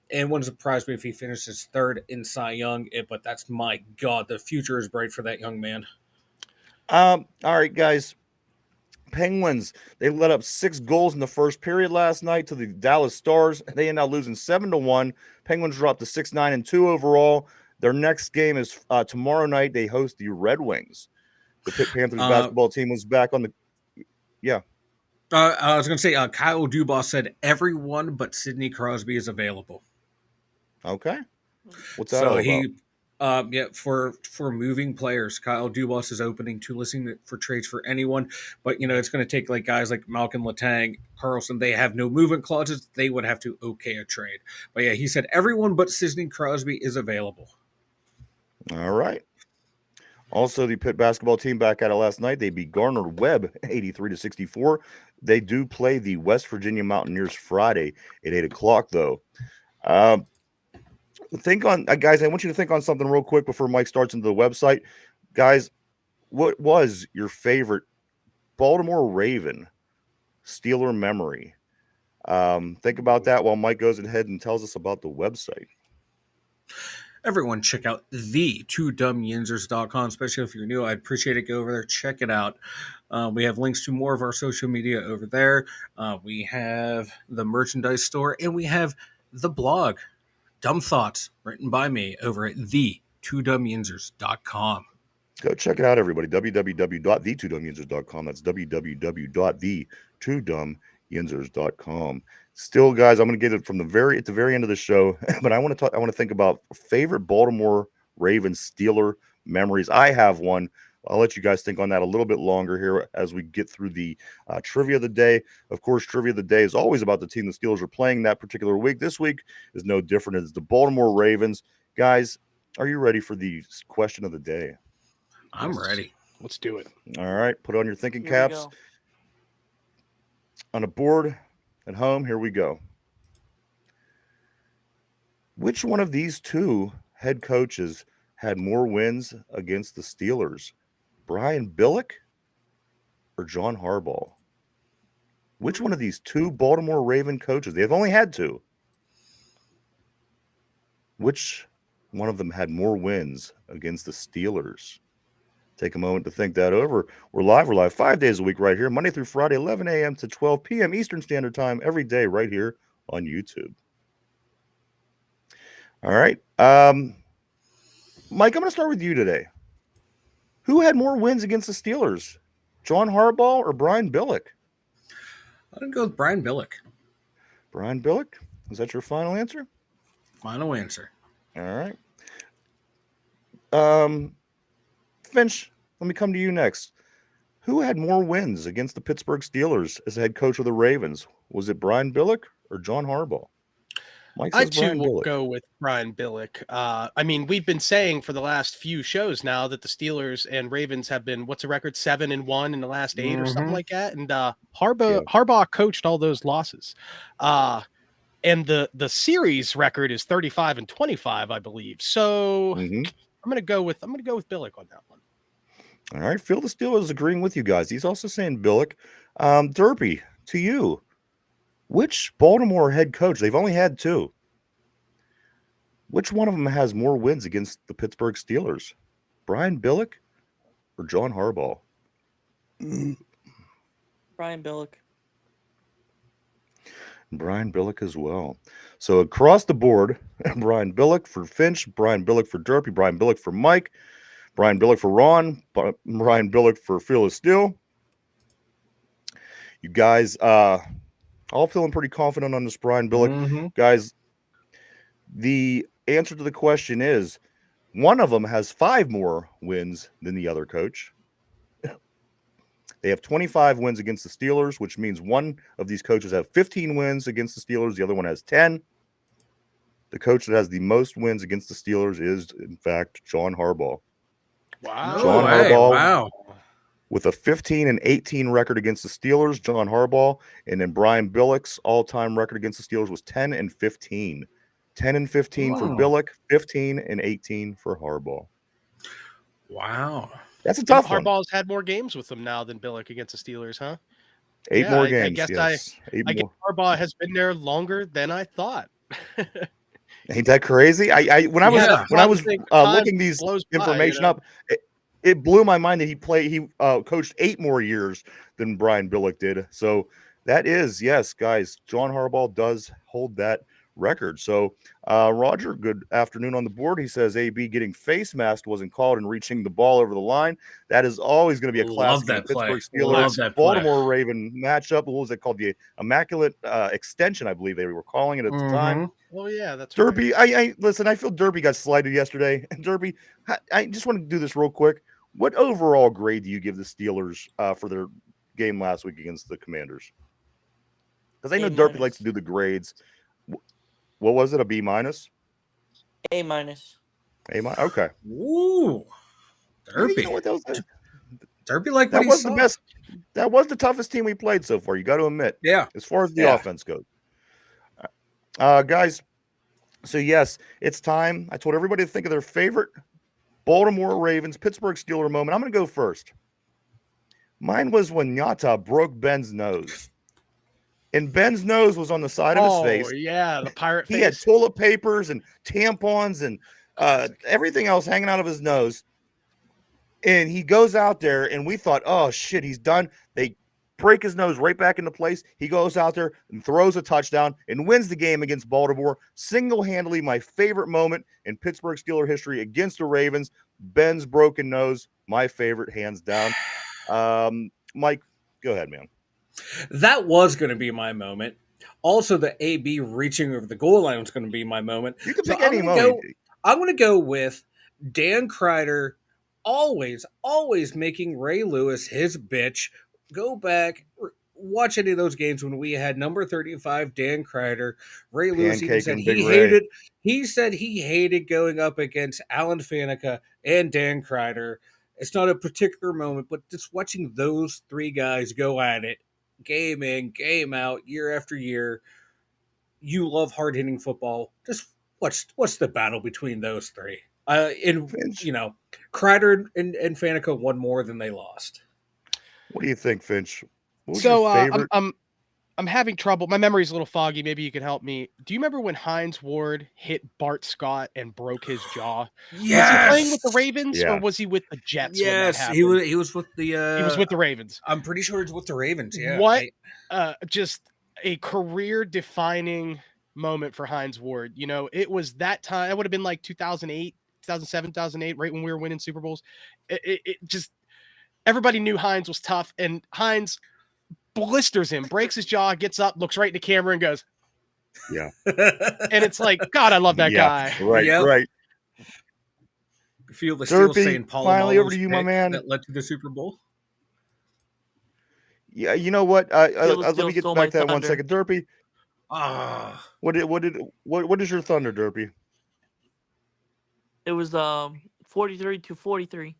And wouldn't surprise me if he finishes third in Cy Young. But that's my God, the future is bright for that young man. All right, guys. Penguins, they let up 6 goals in the first period last night to the Dallas Stars. They end up losing 7-1. Penguins dropped to 6-9-2 overall. Their next game is tomorrow night. They host the Red Wings. The Pitt Panthers basketball team was back on the. Yeah. I was going to say Kyle Dubas said everyone but Sidney Crosby is available. Okay. What's that all about? For moving players, Kyle Dubas is opening to listening for trades for anyone, but it's going to take like guys like Malcolm Letang, Carlson. They have no movement clauses. They would have to okay a trade. But yeah, he said everyone but Sidney Crosby is available. All right. Also, the Pitt basketball team back at it last night. They beat Gardner Webb 83-64. They do play the West Virginia Mountaineers Friday at 8:00 though. Guys, I want you to think on something real quick before Mike starts into the website. Guys, what was your favorite Baltimore Raven Steeler memory? Think about that while Mike goes ahead and tells us about the website. Everyone check out the 2dumbyinzers.com, especially if you're new. I'd appreciate it. Go over there, check it out. We have links to more of our social media over there. We have the merchandise store, and we have the blog, Dumb Thoughts, written by me over at the 2dumbyinzers.com. Go check it out, everybody. www.the2dumbyinzers.com. That's www.the2dumbyinzers.com. Still, guys, I'm going to get it from at the very end of the show, but I want to think about favorite Baltimore Ravens Steeler memories. I have one. I'll let you guys think on that a little bit longer here as we get through the trivia of the day. Of course, trivia of the day is always about the team the Steelers are playing that particular week. This week is no different. It's the Baltimore Ravens. Guys, are you ready for the question of the day? I'm ready. Let's do it. All right. Put on your thinking Here we caps. go. On a board at home, here we go. Which one of these two head coaches had more wins against the Steelers? Brian Billick or John Harbaugh? Which one of these two Baltimore Raven coaches? They've only had two. Which one of them had more wins against the Steelers? Take a moment to think that over. We're live 5 days a week right here, Monday through Friday, 11 a.m. to 12 p.m. Eastern Standard Time every day right here on YouTube. All right. Mike, I'm going to start with you today. Who had more wins against the Steelers? John Harbaugh or Brian Billick? I'm going to go with Brian Billick. Brian Billick? Is that your final answer? Final answer. All right. Finch, let me come to you next. Who had more wins against the Pittsburgh Steelers as head coach of the Ravens? Was it Brian Billick or John Harbaugh? Mike says I too Brian will Billick. go with Brian Billick. I mean, we've been saying for the last few shows now that the Steelers and Ravens have been, what's the record, 7-1 in the last 8 or something like that. And Harbaugh coached all those losses. And the series record is 35-25, I believe. So I'm gonna go with Billick on that one. All right, Phil the Steelers is agreeing with you guys. He's also saying Billick. Derpy, to you. Which Baltimore head coach? They've only had two. Which one of them has more wins against the Pittsburgh Steelers? Brian Billick or John Harbaugh? Brian Billick. Brian Billick as well. So across the board, Brian Billick for Finch, Brian Billick for Derpy, Brian Billick for Mike, Brian Billick for Ron, Brian Billick for Phyllis Steele. You guys all feeling pretty confident on this Brian Billick. Mhm. Guys, the answer to the question is one of them has 5 more wins than the other coach. They have 25 wins against the Steelers, which means one of these coaches have 15 wins against the Steelers. The other one has 10. The coach that has the most wins against the Steelers is, in fact, John Harbaugh. Wow. John No way, Harbaugh. Wow. With a 15-18 record against the Steelers, John Harbaugh, and then Brian Billick's all-time record against the Steelers was 10-15. 10-15 for Wow. Billick, 15-18 for Harbaugh. Wow. That's a tough one. Harbaugh's had more games with them now than Billick against the Steelers, huh? 8 Yeah, more I games. guess Yes. I 8 guess more. Harbaugh has been there longer than I thought. Ain't that crazy? When I was Yeah. looking these blows by, information you know? up, it blew my mind that he coached 8 more years than Brian Billick did. So that is, yes, guys, John Harbaugh does hold that record. So Roger, good afternoon on the board. He says AB getting face masked wasn't called and reaching the ball over the line. That is always going to be a Love classic in the that play. Pittsburgh Love Steelers that play. Baltimore Raven matchup. What was it called? The Immaculate Extension, I believe they were calling it at the time. Mhm. Oh yeah, that's right. Derpy, I listen. I feel Derpy got slighted yesterday. Derpy, I just want to do this real quick. What overall grade do you give the Steelers for their game last week against the Commanders? Because I know A Derpy minus. likes to do the grades. What was it? A B minus? A minus. A minus? Okay. Ooh. Derpy. You know what, that was Derpy like what that he was saw. the best. That was the toughest team we played so far. You got to admit, Yeah. as far as the Yeah. offense goes. Guys. So yes, it's time. I told everybody to think of their favorite Baltimore Ravens, Pittsburgh Steeler moment. I'm going to go first. Mine was when Nyata broke Ben's nose. And Ben's nose was on the side of his face. Yeah, the pirate He had face. toilet papers and tampons and everything else hanging out of his nose. And he goes out there, and we thought, oh, shit, he's done. They break his nose right back into place. He goes out there and throws a touchdown and wins the game against Baltimore. Single-handedly, my favorite moment in Pittsburgh Steeler history against the Ravens. Ben's broken nose, my favorite, hands down. Mike, go ahead, man. That was going to be my moment. Also, the AB reaching over the goal line was going to be my moment. You can So pick any I'm gonna moment. I'm going to go with Dan Kreider always making Ray Lewis his bitch. Go back, watch any of those games when we had number 35 Dan Kreider. Ray Lewis even said Pancaking Big Ray. he said he hated going up against Alan Faneca and Dan Kreider. It's not a particular moment, but just watching those 3 guys go at it, game in, game out, year after year. You love hard-hitting football. Just watch the battle between those 3. And Finch, you know, Kreider and Faneca won more than they lost. what do you think, Finch? What was So your favorite? I'm having trouble. My memory's a little foggy. Maybe you can help me. Do you remember when Hines Ward hit Bart Scott and broke his jaw? Yes. Was he playing with the Ravens Yeah. or was he with the Jets? when that Yes, happened? he was with the. He was with the Ravens. I'm pretty sure he's with the Ravens. Yeah. What? Just a career-defining moment for Hines Ward. You know, it was that time. It would have been like 2008, 2007, 2008, right when we were winning Super Bowls. It just everybody knew Hines was tough, and Hines blisters him, breaks his jaw, gets up, looks right in the camera, and goes. Yeah. And it's like, God, I love that Yeah, guy. Right, Yep. right. Feel the steel Derpy, saying Paul finally over to you, my man. that led to the Super Bowl. Yeah, you know what? Feel the Let steel me get stole back my to that one thunder. second. Derpy, Ah, what is your thunder, Derpy? It was 43-43.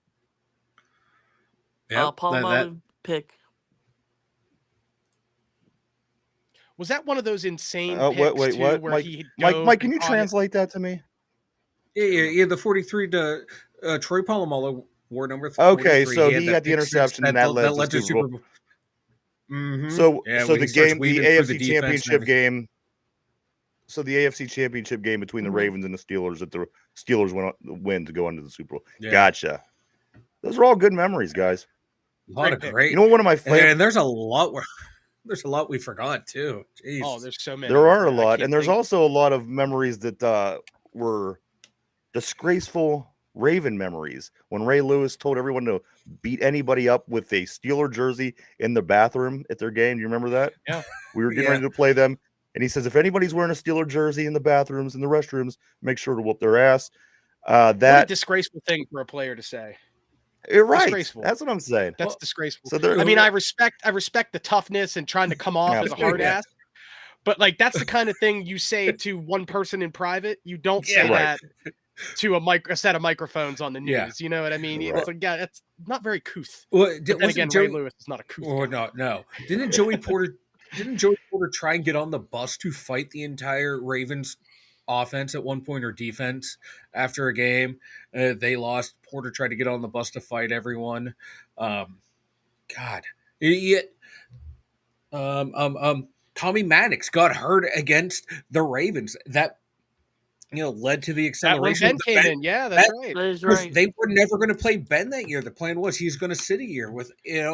yeah. Palomalo pick. Was that one of those insane Wait, picks wait, too, what? where Mike, he Mike, dove Mike, can and you caught it? translate that to me? Yeah. The 43 to Troy Polamalu wore number 43. Okay, so he that had the pick six interception, and that led to the Super Bowl. Mhm. So, Yeah, so when the he starts game, the weaving through the AFC defense and Championship everything. game, So the AFC Championship game between the Mhm. Ravens and the Steelers that the Steelers win to go into the Super Bowl. Yeah. Gotcha. Those are all good memories, guys. A lot of Great pick. great. You know, one of my favorite. And there's a lot there's a lot we forgot too. Jeez. Oh, there's so many. There are a I lot, can't and there's think. also a lot of memories that were disgraceful Raven memories. When Ray Lewis told everyone to beat anybody up with a Steeler jersey in the bathroom at their game. Do you remember that? Yeah. We were getting Yeah. ready to play them, and he says, if anybody's wearing a Steeler jersey in the bathrooms, in the restrooms, make sure to whoop their ass. What a That disgraceful thing for a player to say. you're right. disgraceful. That's what I'm saying. That's Well, disgraceful. So there, I mean, I respect the toughness and trying to come off as a Absolutely. hard Yeah. ass, but like that's the kind of thing you say to one person in private. You don't say Yeah. Right. that to a set of microphones on the news. Yeah. You know what I mean? Right. It's like, yeah, that's not very couth. Well, But then again, Ray Lewis is not a couth. Oh guy. no. Didn't Joey Porter try and get on the bus to fight the entire Ravens offense at one point or defense after a game? They lost. Porter tried to get on the bus to fight everyone. God. Tommy Maddox got hurt against the Ravens. That led to the That when acceleration. Ben of the came Ben- in, yeah, that's right. That is because right. they were never going to play Ben that year. The plan was he's going to sit a year with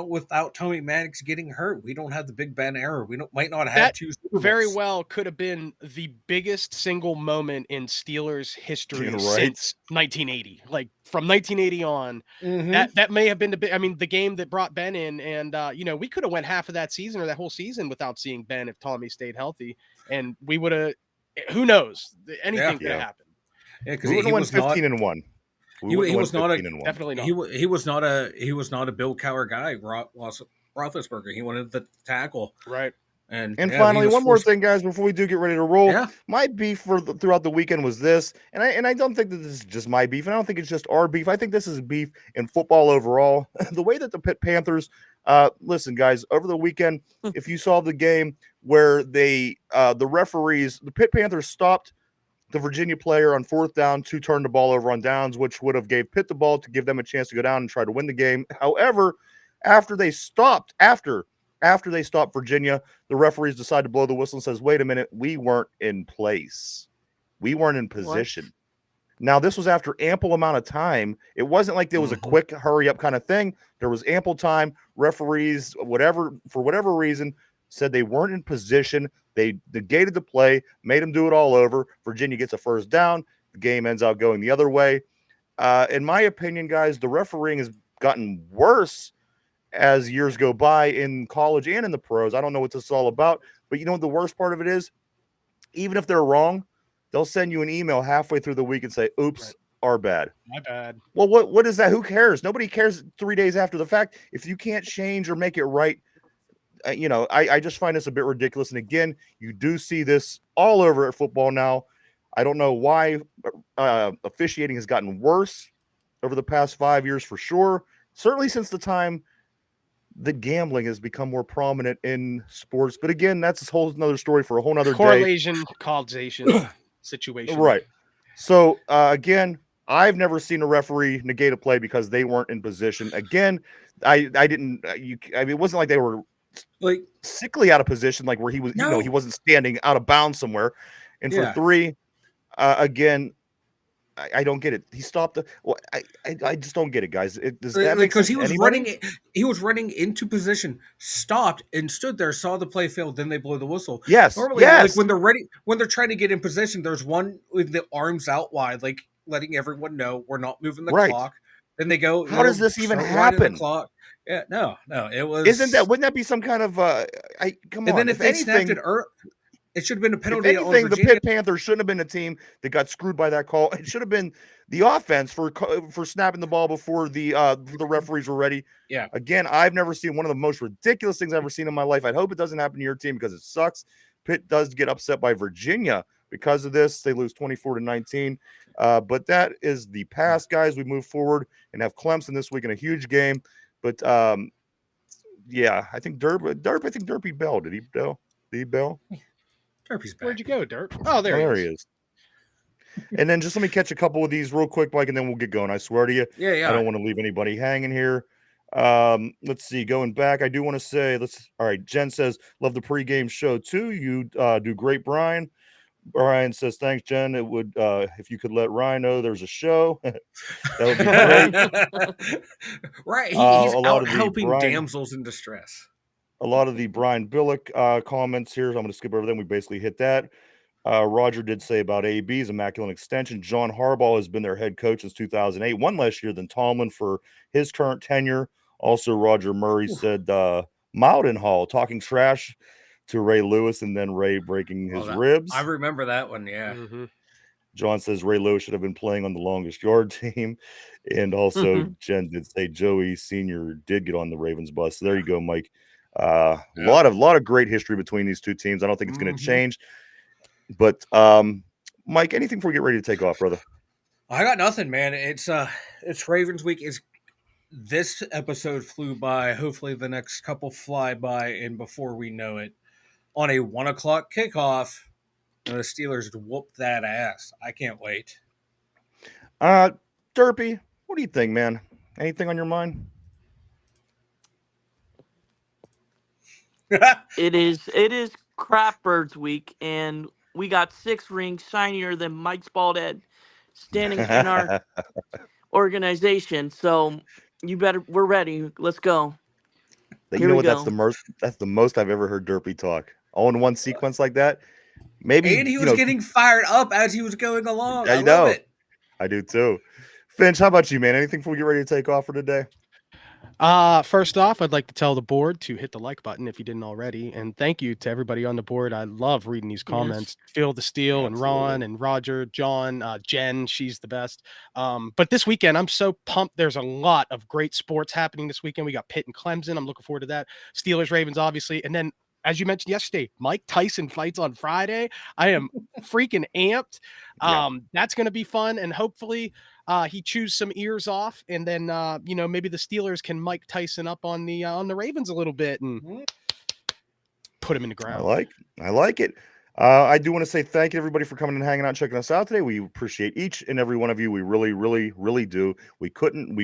without Tommy Maddox getting hurt. We don't have the Big Ben era. We might not have That two Super Very Bowls. well could have been the biggest single moment in Steelers history Right. since 1980. Like from 1980 on, Mhm. that may have been the game that brought Ben in, and we could have went half of that season or that whole season without seeing Ben if Tommy stayed healthy, and we would have. Who knows? Anything could have Yeah. happened. Yeah, because we would he have won was not. 15-1. He was not a- 15-1. Definitely not. He was not a Bill Cowher guy. Roethlisberger. He wanted the tackle. Right. And And yeah, finally, he was one more forced- thing, guys, before we do get ready to roll. Yeah. My beef throughout the weekend was this, and I don't think that this is just my beef. I don't think it's just our beef. I think this is beef in football overall. The way that the Pitt Panthers, listen, guys, over the weekend, if you saw the game where the referees, the Pitt Panthers stopped the Virginia player on 4th down to turn the ball over on downs, which would have gave Pitt the ball to give them a chance to go down and try to win the game. However, after they stopped Virginia, the referees decide to blow the whistle and says, wait a minute, we weren't in place. We weren't in position. Now, this was after ample amount of time. It wasn't like there was a quick hurry up kind of thing. There was ample time. Referees, for whatever reason, said they weren't in position. They negated the play, made them do it all over. Virginia gets a first down. The game ends up going the other way. In my opinion, guys, the refereeing has gotten worse as years go by in college and in the pros. I don't know what this is all about, but you know what the worst part of it is? Even if they're wrong, they'll send you an email halfway through the week and say, oops, Right. our bad. My bad. Well, what is that? Who cares? Nobody cares 3 days after the fact. If you can't change or make it right, I just find this a bit ridiculous. And again, you do see this all over at football now. I don't know why officiating has gotten worse over the past 5 years for sure. Certainly since the time that gambling has become more prominent in sports. But again, that's a whole another story for a whole nother day. Causation situation. Right. So again, I've never seen a referee negate a play because they weren't in position. Again, I didn't. It wasn't like they were like sickly out of position, like where he was. No. He wasn't standing out of bounds somewhere. And Yeah. for 3, again, I don't get it. He stopped the. Well, I just don't get it, guys. Does that make because sense he to was anybody? running into position, stopped and stood there, saw the play failed, then they blow the whistle. Yes. Normally, Yes. like when they're trying to get in position, there's one with the arms out wide, like letting everyone know we're not moving the Right. clock. Then they go. How does this even start winding the happen? clock. Yeah, no, it was. Wouldn't that be some kind of? Come And on. then if they snapped anything, it, it should have been a if penalty on anything, the Virginia. Pitt Panthers shouldn't have been a team that got screwed by that call. It should have been the offense for snapping the ball before the referees were ready. Yeah. Again, I've never seen one of the most ridiculous things I've ever seen in my life. I hope it doesn't happen to your team because it sucks. Pitt does get upset by Virginia because of this. They lose 24-19. But that is the past, guys. We move forward and have Clemson this week in a huge game. But yeah, I think Derp Bell. Did he bell? Did he bell? Derpy's back. Where'd you go, Dirt? Oh, there, There he he is. is. And then just let me catch a couple of these real quick, Mike, and then we'll get going. I swear to you, Yeah. I don't want to leave anybody hanging here. Let's see. Going back, I do want to say, all right. Jen says, love the pregame show too. You do great, Brian. Brian says, thanks, Jen. It would, if you could let Ryan know there's a show, that would be great. Right. He's A lot out of the helping Brian, damsels in distress. a lot of the Brian Billick comments here. I'm going to skip over them. We basically hit that. Roger did say about AB's immaculate extension. John Harbaugh has been their head coach since 2008, one less year than Tomlin for his current tenure. Also, Roger Murray said Moudenhall talking trash to Ray Lewis and then Ray breaking his ribs. I remember that one, yeah. Mm-hmm. John says Ray Lewis should have been playing on the longest yard team. And also, Jen did say Joey Sr. did get on the Ravens bus. So there you go, Mike. A lot of great history between these two teams. I don't think it's going to change. But Mike, anything before we get ready to take off, brother? I got nothing, man. It's Ravens week. This episode flew by. Hopefully the next couple fly by, and before we know it, on a 1:00 kickoff, the Steelers whoop that ass. I can't wait. Derpy, what do you think, man? Anything on your mind? It is Crap Birds week, and we got 6 rings shinier than Mike's bald head standing in our organization. So we're ready. Let's go. You know what? That's the most I've ever heard Derpy talk. All in one sequence like that. Maybe. And he was getting fired up as he was going along. I know. love it. I do too. Finch, how about you, man? Anything before we get ready to take off for today? First off, I'd like to tell the board to hit the like button if you didn't already, and thank you to everybody on the board. I love reading these comments. Phil the Steel and Ron and Roger, John, Jen, she's the best. But this weekend, I'm so pumped. There's a lot of great sports happening this weekend. We got Pitt and Clemson. I'm looking forward to that. Steelers, Ravens, obviously, and then, as you mentioned yesterday, Mike Tyson fights on Friday. I am freaking amped. That's going to be fun, and hopefully he chews some ears off, and then maybe the Steelers can Mike Tyson up on the Ravens a little bit and put him in the ground. I like it. I do want to say thank you everybody for coming and hanging out and checking us out today. We appreciate each and every one of you. We really, really, really do. We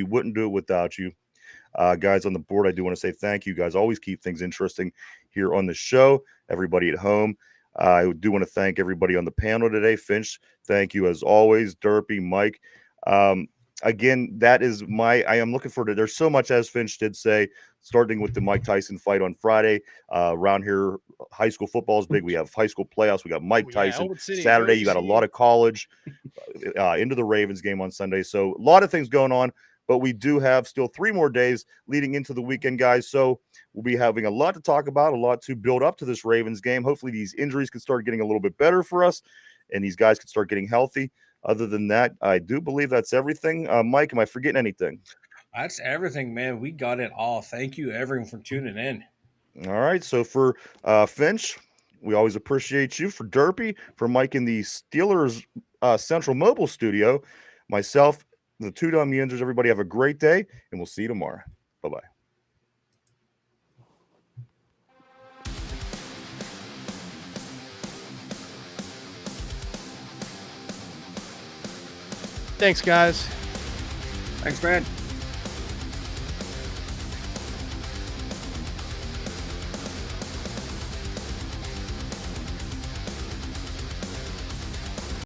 wouldn't do it without you. Guys on the board, I do want to say thank you. Guys always keep things interesting here on the show. Everybody at home, I do want to thank everybody on the panel today. Finch, thank you as always. Derpy, Mike. Again, that is I am looking forward to. There's so much, as Finch did say, starting with the Mike Tyson fight on Friday. Around here, high school football is big. We have high school playoffs. We got Mike Tyson. Saturday, you got a lot of college into the Ravens game on Sunday. So a lot of things going on. But we do have still 3 more days leading into the weekend, guys. So we'll be having a lot to talk about, a lot to build up to this Ravens game. Hopefully these injuries can start getting a little bit better for us, and these guys can start getting healthy. Other than that, I do believe that's everything. Mike, am I forgetting anything? That's everything, man. We got it all. Thank you, everyone, for tuning in. All right. So for Finch, we always appreciate you. For Derpy, for Mike in the Steelers Central Mobile Studio, myself, the Two Dumb Yinzers, everybody have a great day, and we'll see you tomorrow. Bye-bye. Thanks, guys. Thanks, man.